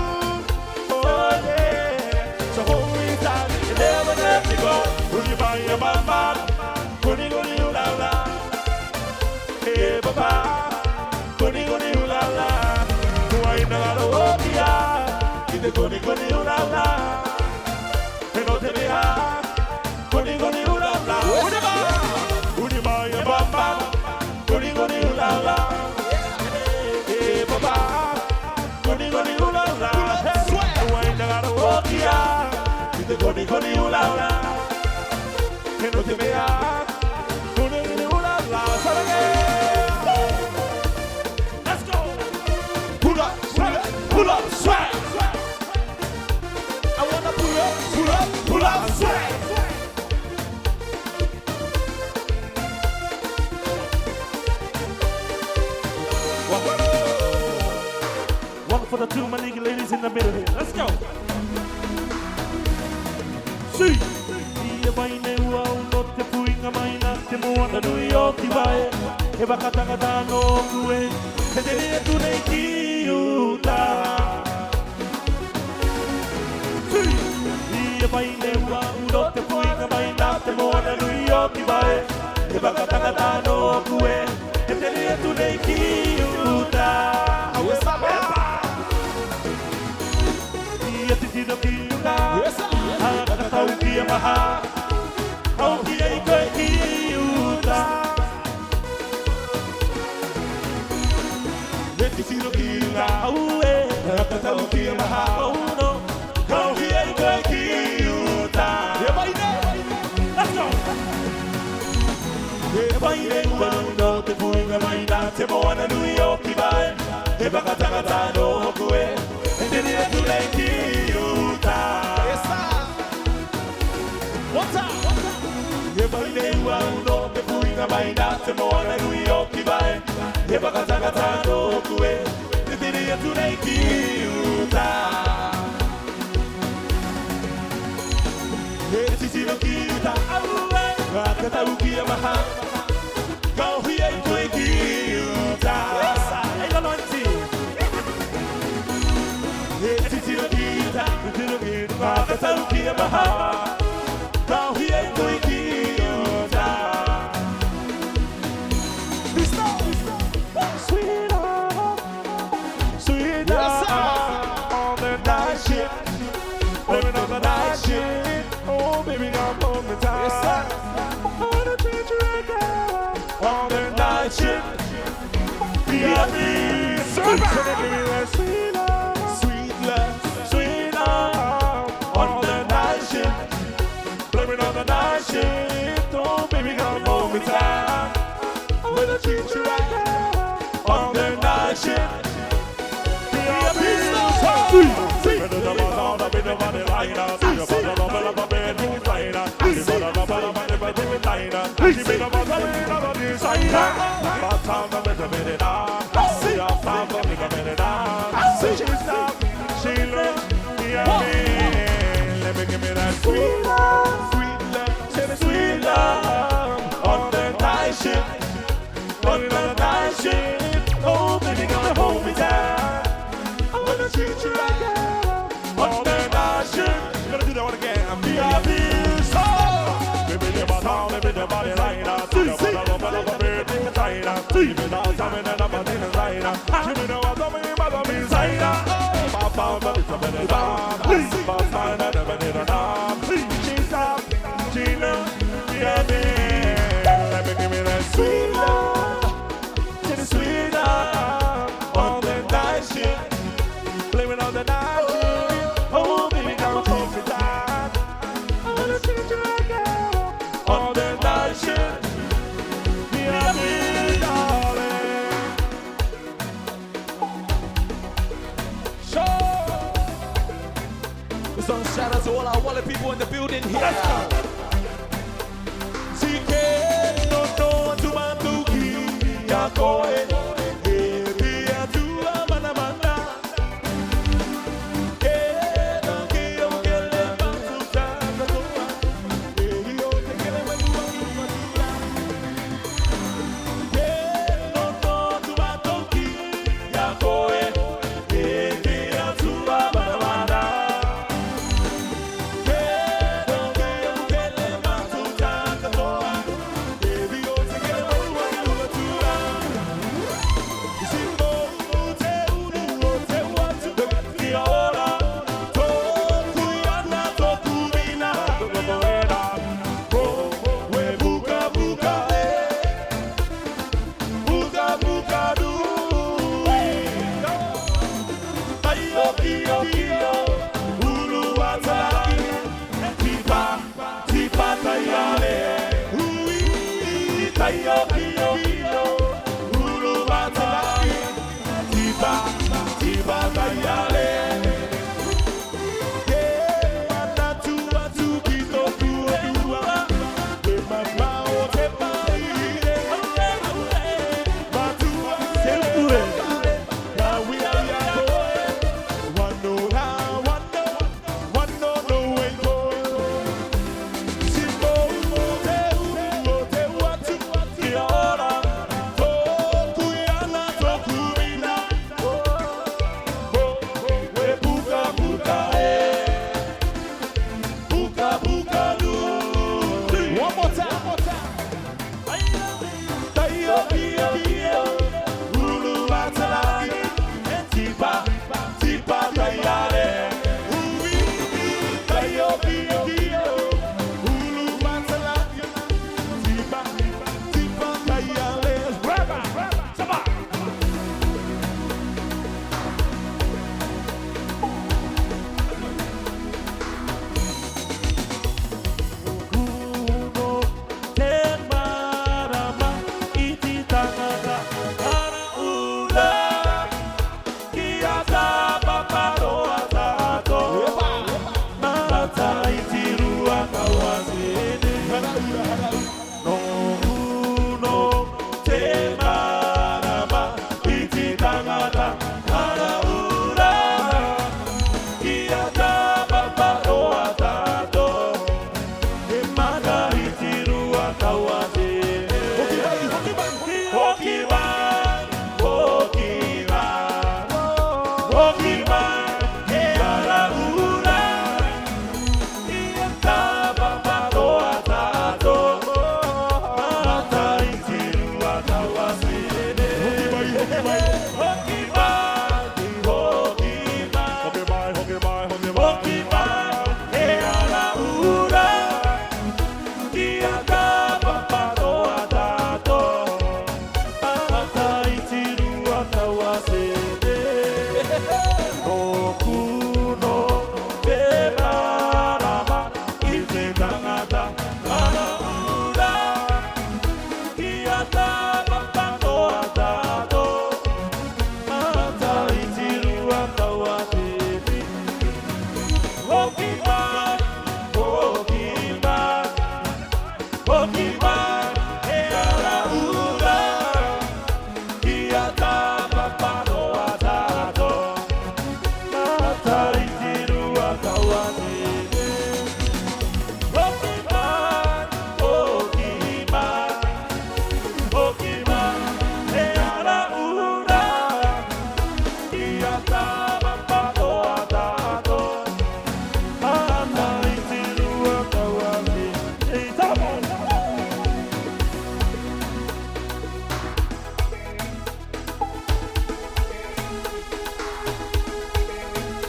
Oh yeah, so hold me tight, never let me go. Udi Maya Baba, Kuni La La. Hey Baba, Kuni La La. Kuaina Garo Hokia, Ite Kuni La La. Enote Mea, Kuni La La. Udi Maya Baba, Kuni La La. Hey Baba, Kuni La La. Kuaina Garo Hokia, Ite Kuni La La. Enote Mea, Kuni La La. Let's go. for the two Malika ladies in the middle here. Let's go. See. Ia vaine ua uno te puinga maina te moana nui o ki vae. E wakatangata no kue. He te rea tu nei ki uta. See. Ia vaine ua uno te puinga maina te moana nui o ki vae. E wakatangata no kue. He te rea tu nei ki uta. Ia te tino ki uta. Tau ki a maha, tau ki a i koe ki uta. E te tino ki uta, au e, tau ki a maha, no, tau ki a i koe ki uta. E vaine, let's go! E vaine ua no te puinga maina, te moana nui o ki vae. E wakatangata no hoku e, te rea tu nei ki uta. E vaine ua uno te puinga maina te moana nui o ki vae. E wakatangata no hoku e, te rea tu nei ki uta. E titino ki uta, au e, wakatau ki a maha, kau hi e koe ki uta. Ei la lointi. E titino ki uta, wakatau ki a maha, kau hi e koe ki uta. Sweet love, on the night shift, living on the night shift. Oh baby, come home in time. I wanna treat you right now. On the night shift, B.I.B. Sweet love, sweet love, sweet love. On the night shift, living on the night shift. Oh baby, come home in time. I wanna treat you right now. On the night shift. Sweet love, sweet love, on the night shift, on the night shift. Oh, baby, gonna hold me down. I wanna treat you right now. On the night shift, gonna do that one again. I'm B.I.B. So, baby, never down, baby, the body line up. See, see, sweet love, sweet love, on the night shift, blaming on the night shift. Oh, baby, come hold me down. I wanna treat you right now. On the night shift, B.I.B. darling. Sure. This one shout out to all our wallet people in the building here. Let's go.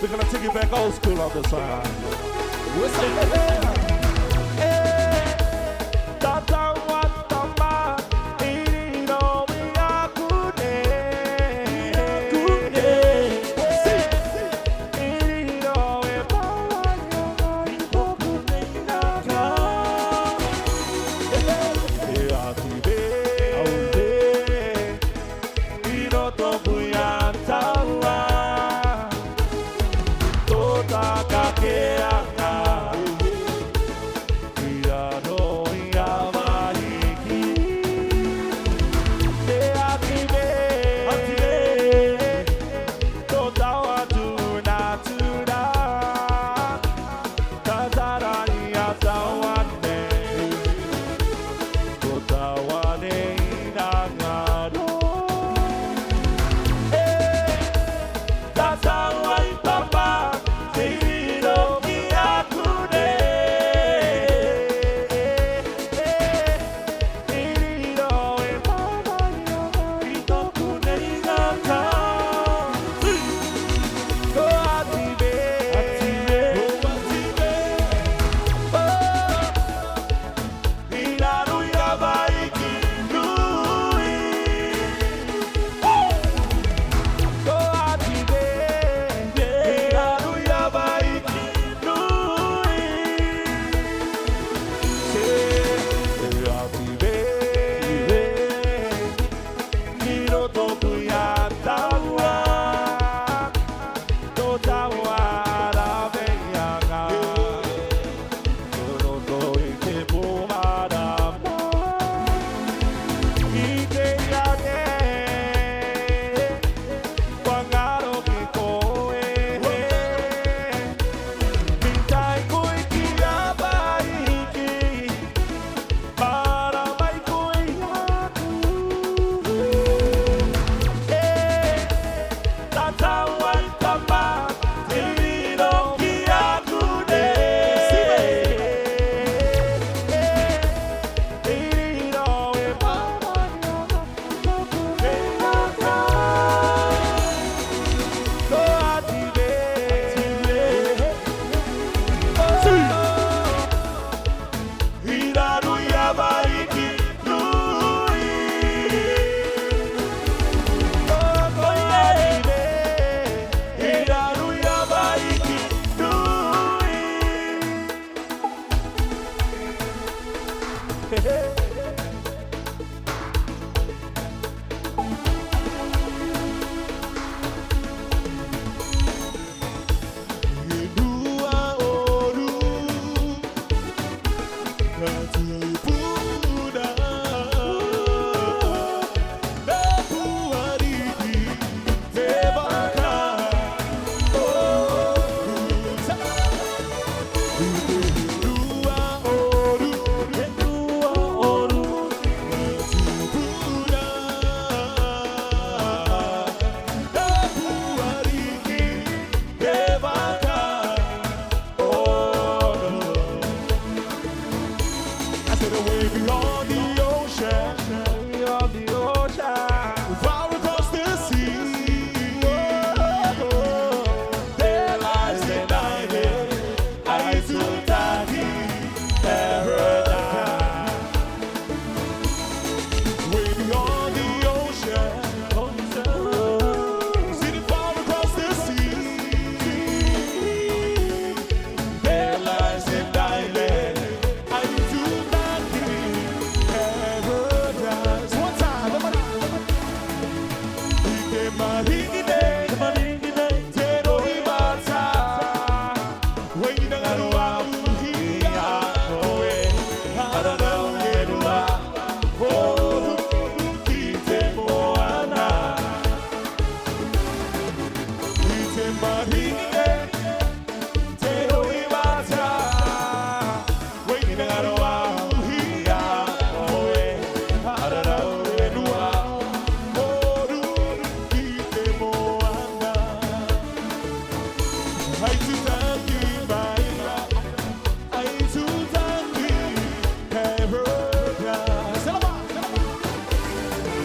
We're gonna take it back old school on this one. What's up?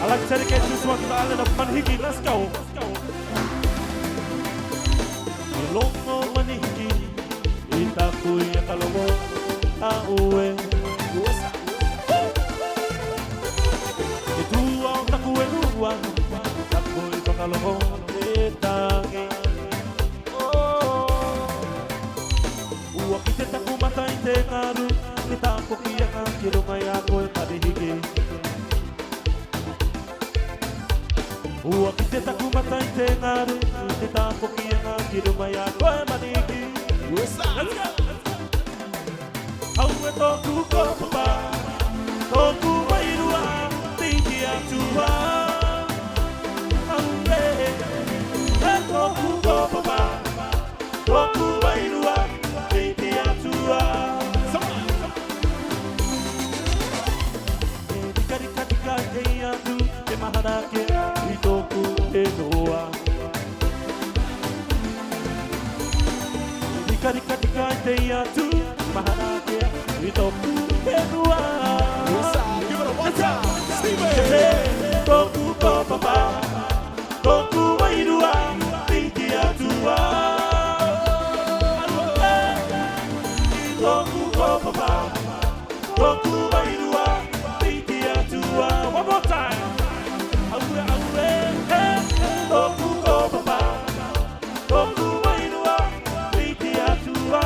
I'd like to dedicate this one to the island of Manihiki. Let's go. Ilongo Manihiki, Itakuya Kalomo, Aue. Itua Takuelua, Takuya Kalomo, Itangi. Uakite Takumata Itengaru, Itakuya Kilomaya Koe Manihiki. Uakite takumata itengaru, itapokia na kirumaya koe maniki. Let's go. Aue toku kopapa, toku wairua, tiki atua. Aue, toku kopapa, toku wairua, tiki atua. Dikari katika keiatu, te maharake. Katika teia tu maharake itoku enua. Give it a one time, Steve. Toku papa, toku wairua, tiki atua. Toku papa, toku wairua, tiki atua. One more time. Toku papa, toku wairua, tiki atua.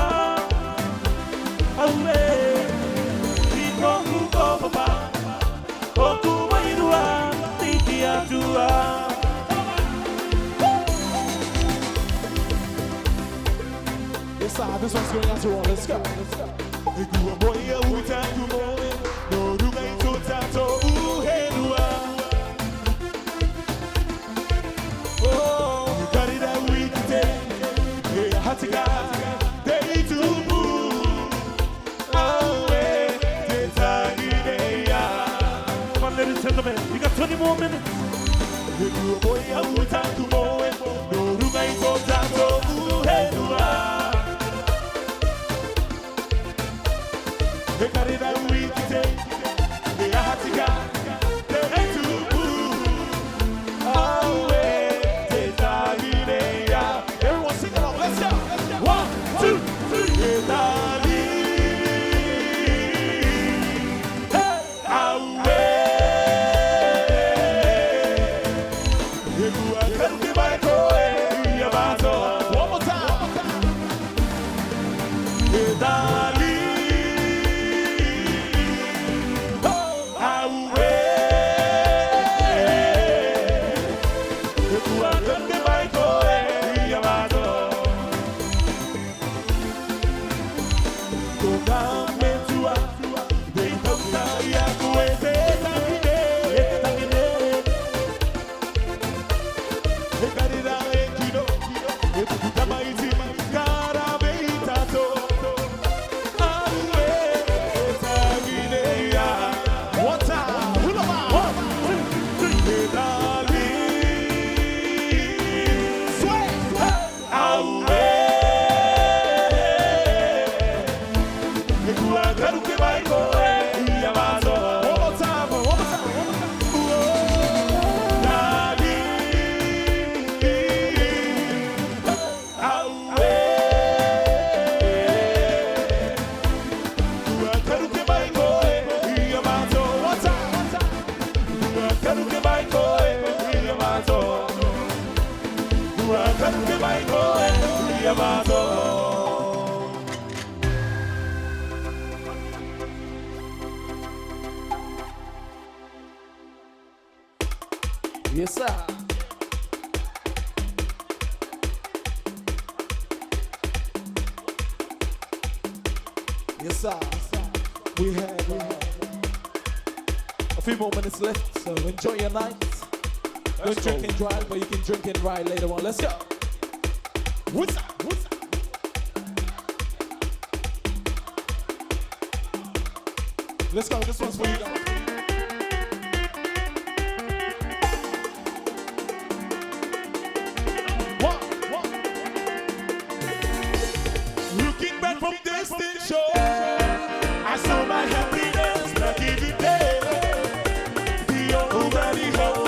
This one's going out to all. Let's go. Come on, ladies and gentlemen, you got 20 more minutes. Everyone sing along, let's go. 1, 2, 3. One more time. Yes, sir. Yes, sir. We have a few more minutes left, so enjoy your night. Don't drink and drive, but you can drink and ride later on. Let's go. What's up? What's up? Let's go. This one's for you guys. Looking back from distant shore, I saw my happiness back in the day. The old valley home.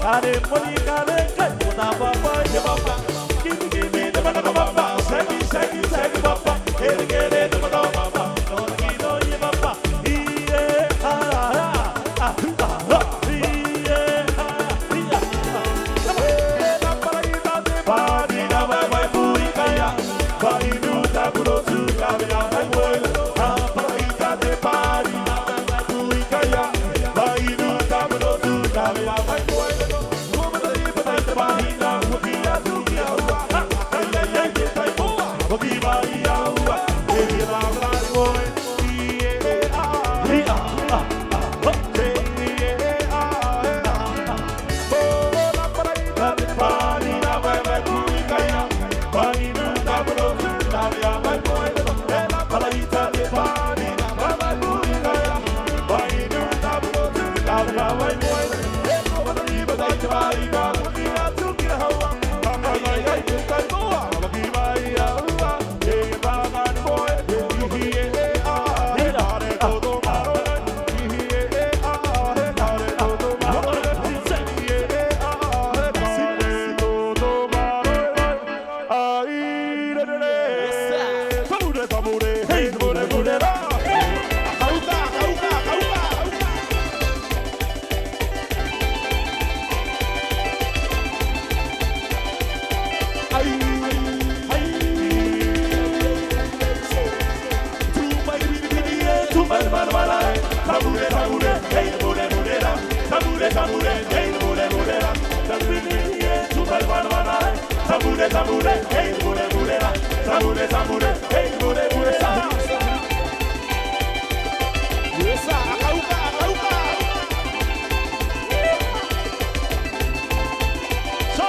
Kare, money, kare, kare, Tambure, tambure, hey, mure, mure, la. Tambure, tambure, hey, mure, mure, sa. Yes, sir. Akauka, akauka. So,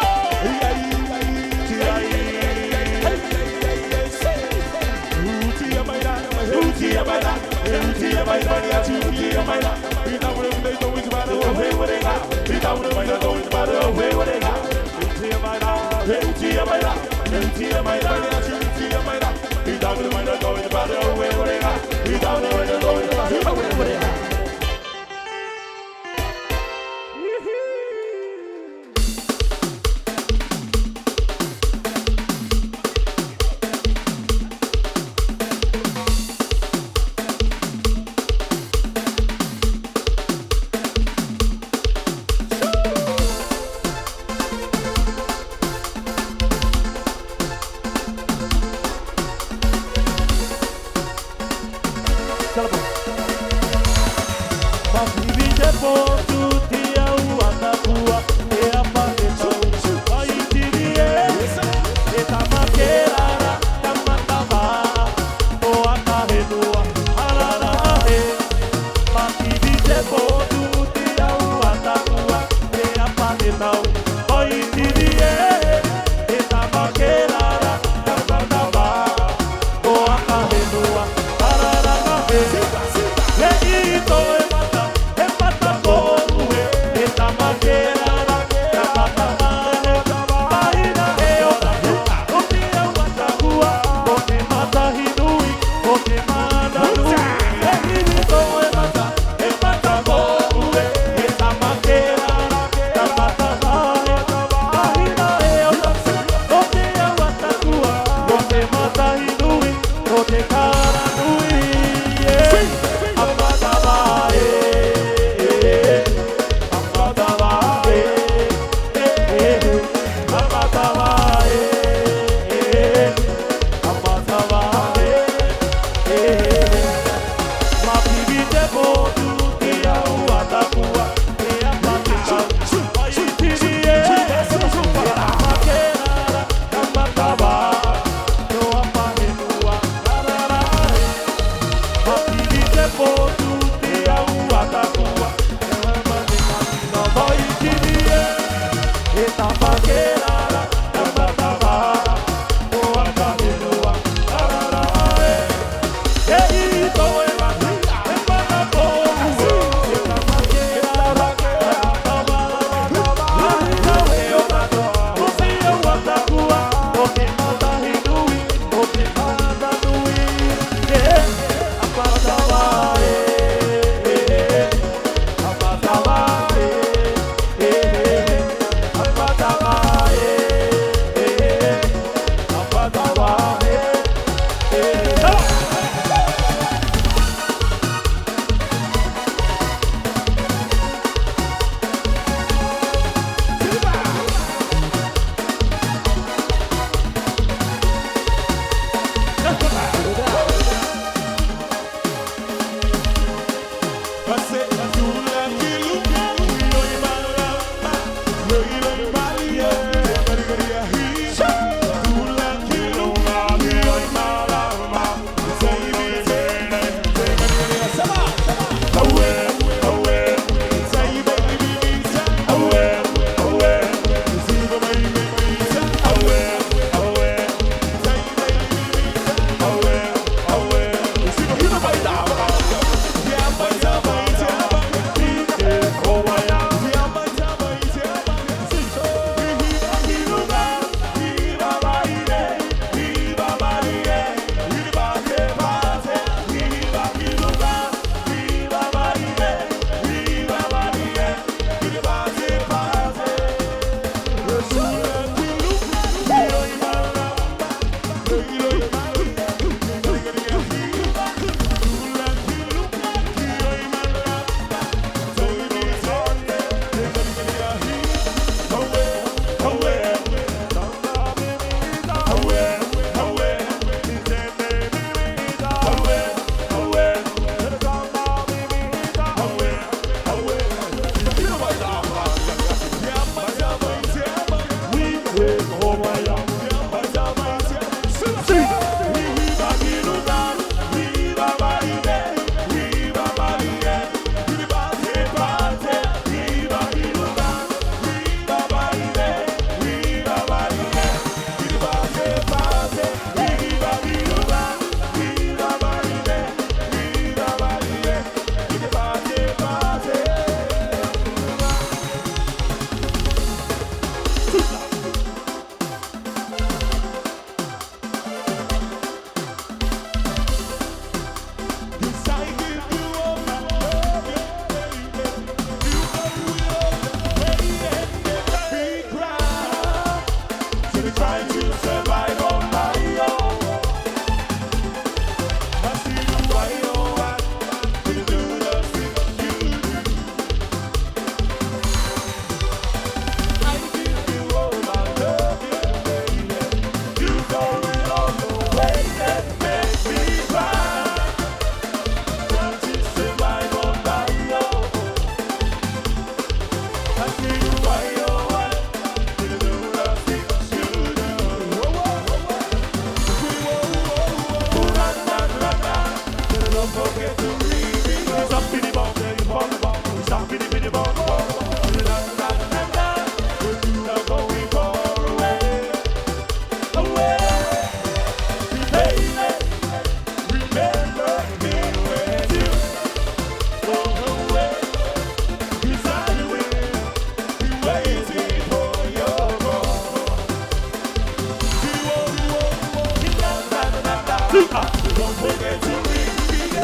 Don't forget to ring.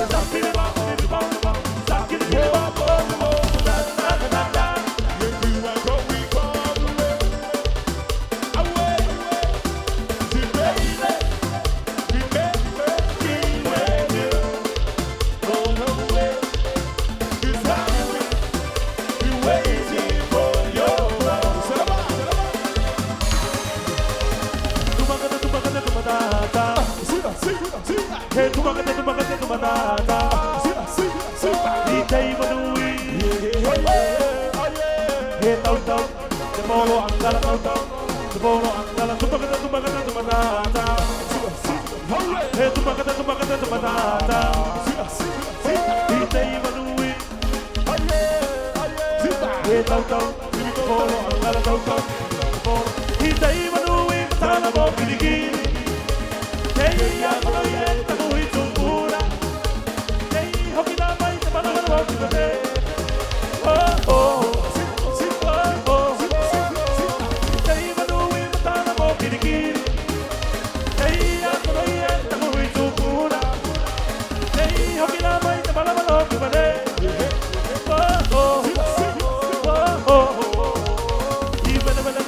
Stop it, bop, it, bop, bop. Stop it, bop, bop, bop. Da, da, da, da, da. If you are going far away, see, baby, remember me when you go away. This time we're waiting for your love. Hey, tumagatata. Itay madui. Hey, tau. Demolo angkala tau. Demolo angkala tumagatata. Hey, tumagatata. Itay madui. Hey, tau. Demolo angkala tau. Itay madui. Sana mo kilikili. Hey, ako na yan, taguhin sumura. Hey, hoki na may tapanang mo kita. Oh, oh, hey, manuwi matana mo kinikili. Hey, ako na yan, taguhin sumura. Hey, hoki na may tapanang mo kita. Oh, oh, even if I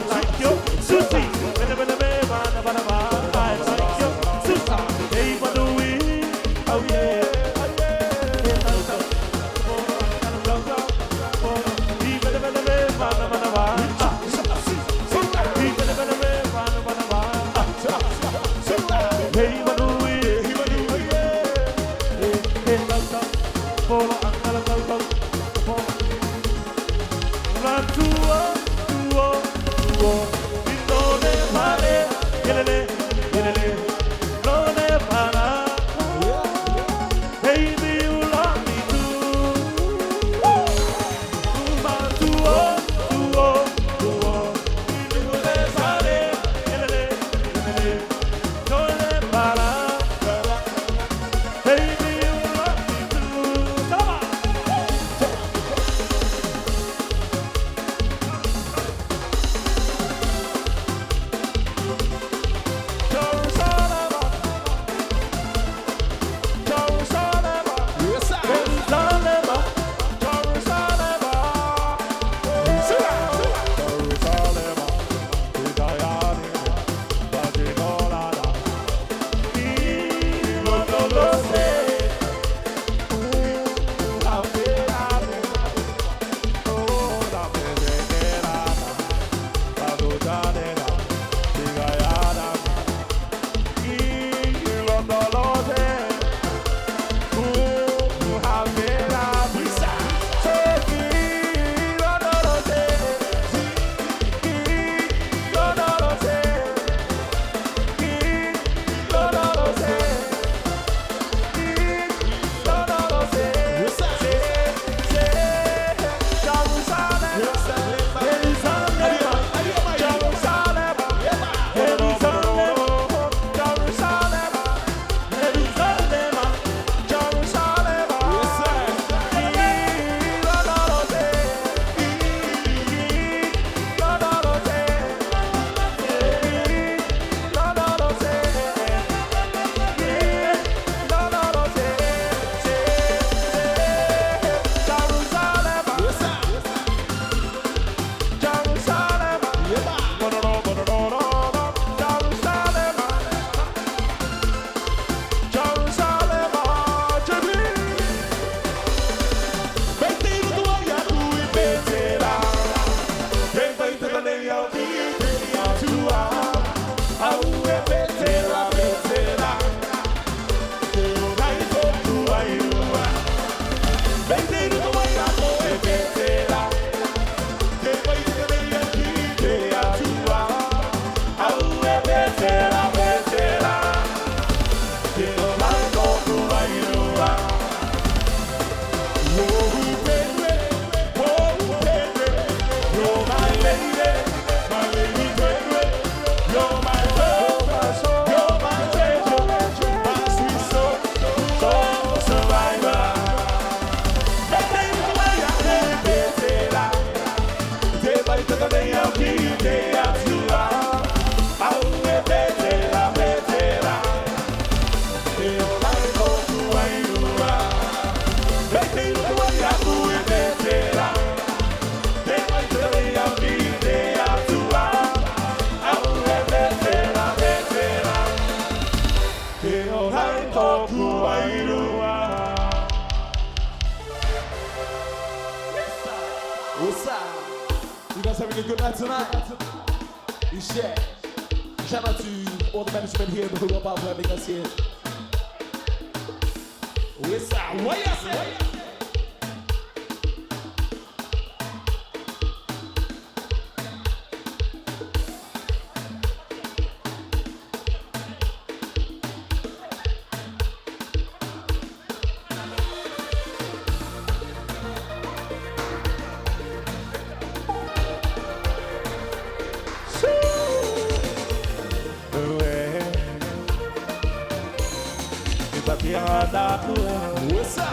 like you, Susie. tonight. You share. Shout out to all the management here who are about having us here. What's up? What you say? What's up?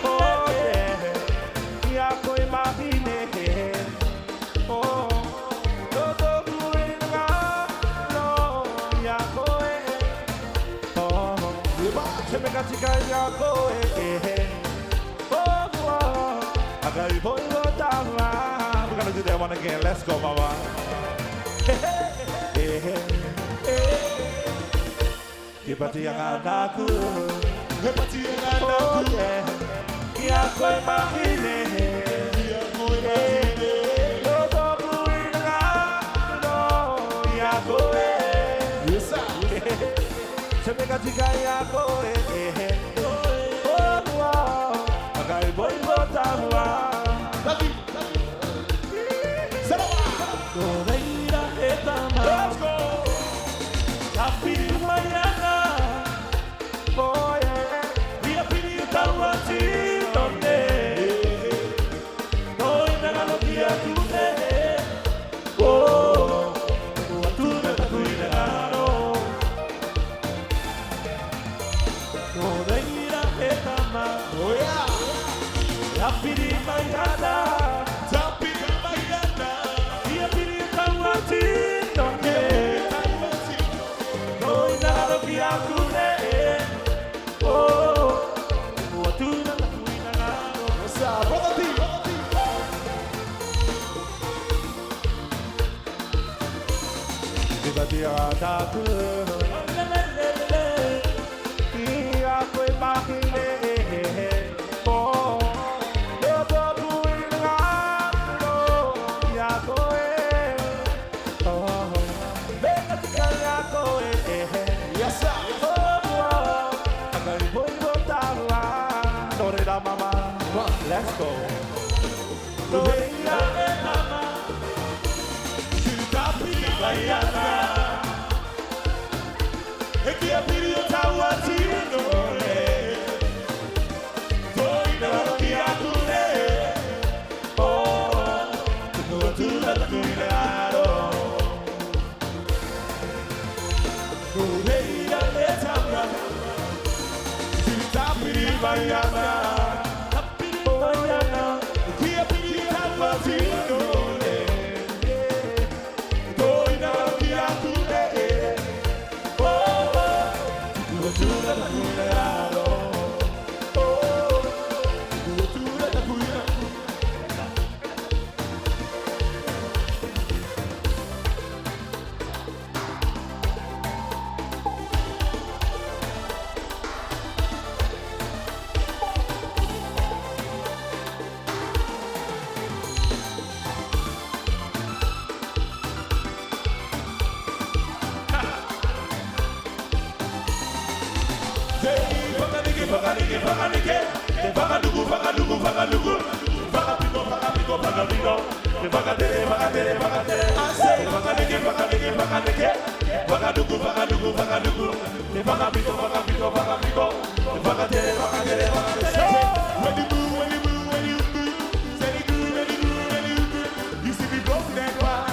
Oh yeah, ya koi mahine, oh, todo kuinga, no, ya koi, oh, cheme katika ya koi, oh, agai boy tama. We're gonna do that one again. Let's go, mama. Kipati yang anakku. Hepati yang anakku, ya koi mahine, todo kuinga, no, ya koi, cheme katika ya koi, oh, agai boy tama. Let's go. Happy mañana. Oh yeah. Dia pilih tawati donde. Noi nagalo dia tune. Oh. Tu na takuina no. Toda ira etama. Oh yeah. Happy mañana. Happy mañana. Dia pilih tawati donde. Noi nagalo dia tune. Dia aku, ia koi mahine, oh, todo kuinga, no, ia koi, oh, venga tika koi, yes sir, oh, agai boy botawa, dore da mama, let's go, dore da mama, tapi bayana. Dia pilih tawati donde, toi nagalo dia tune, oh, tu na takuinaro, dore ira etama, tapi bayana, dia pilih tawati donde, toi nagalo dia tune.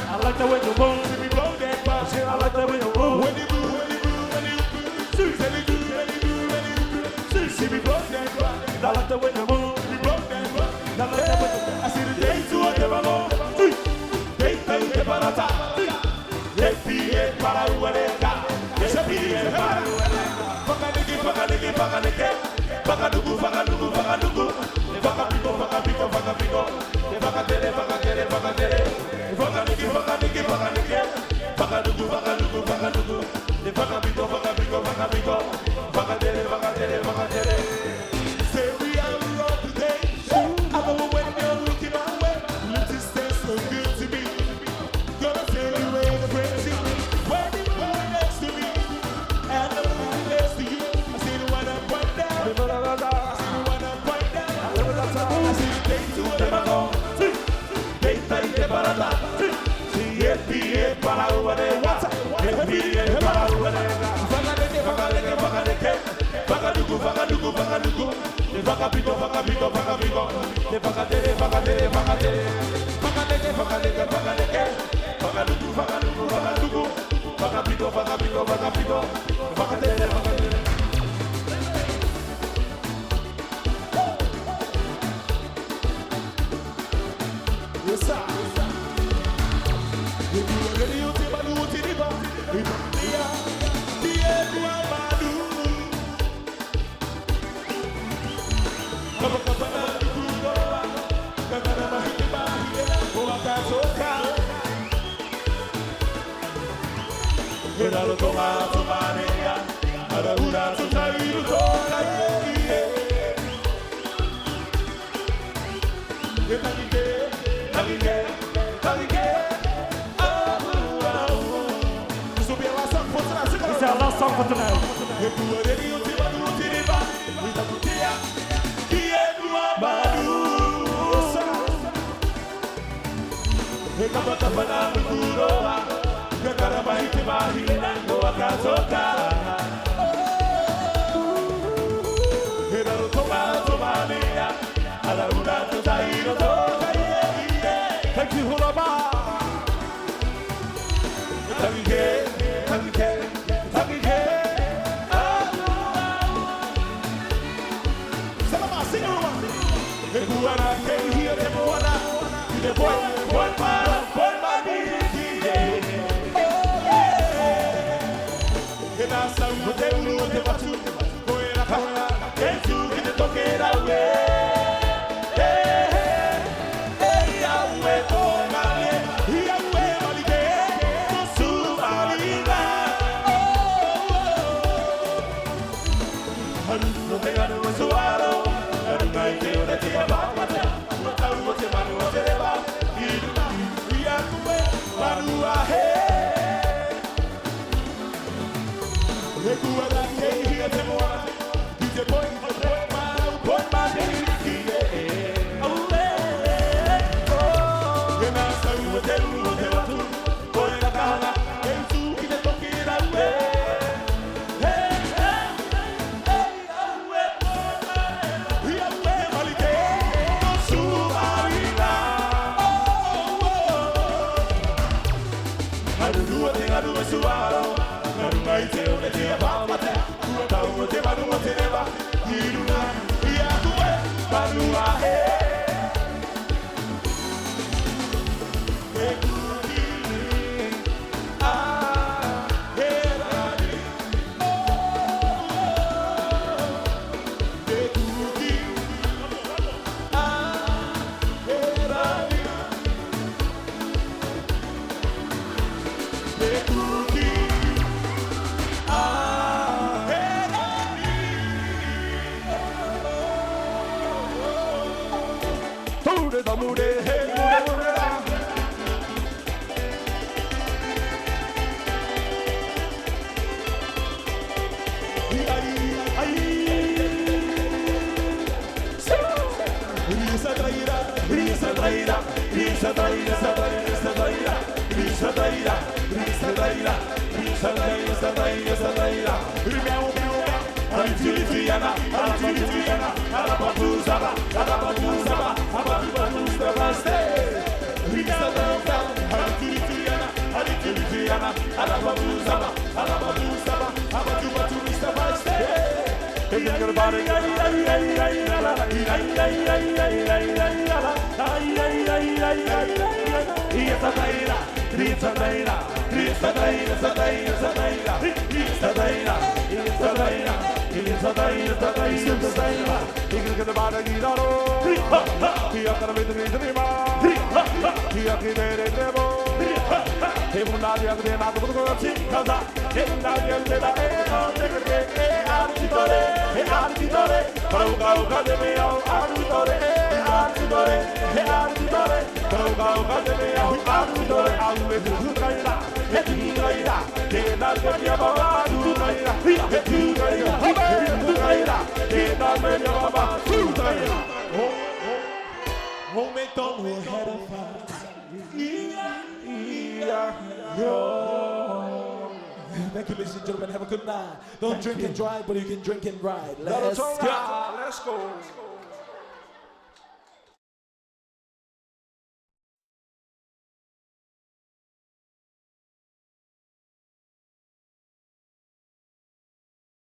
I like the way you move, I like the way you move. I like the way you move. I see the day to a devil. They pay the barata. They pay para uereka. They pay para uereka. Paganiki. Pagadugu. Pagapico. Pagatere. Paganiki. Pagadugu. Pagapico. Pagatere. Say we are wrong today. I know when you're looking my way. Lips is so good to me. para uane wata Hepiri para uane Vagadeke Vagadugu Vagabigo Vagagadeke Vagadugu Vagabigo Yes, sir. It's our last song for tonight. Thank you, Hulaba. Thank you, ladies and gentlemen. Have a good night. Don't drink and drive, but you can drink and ride. Let's Let's go. go.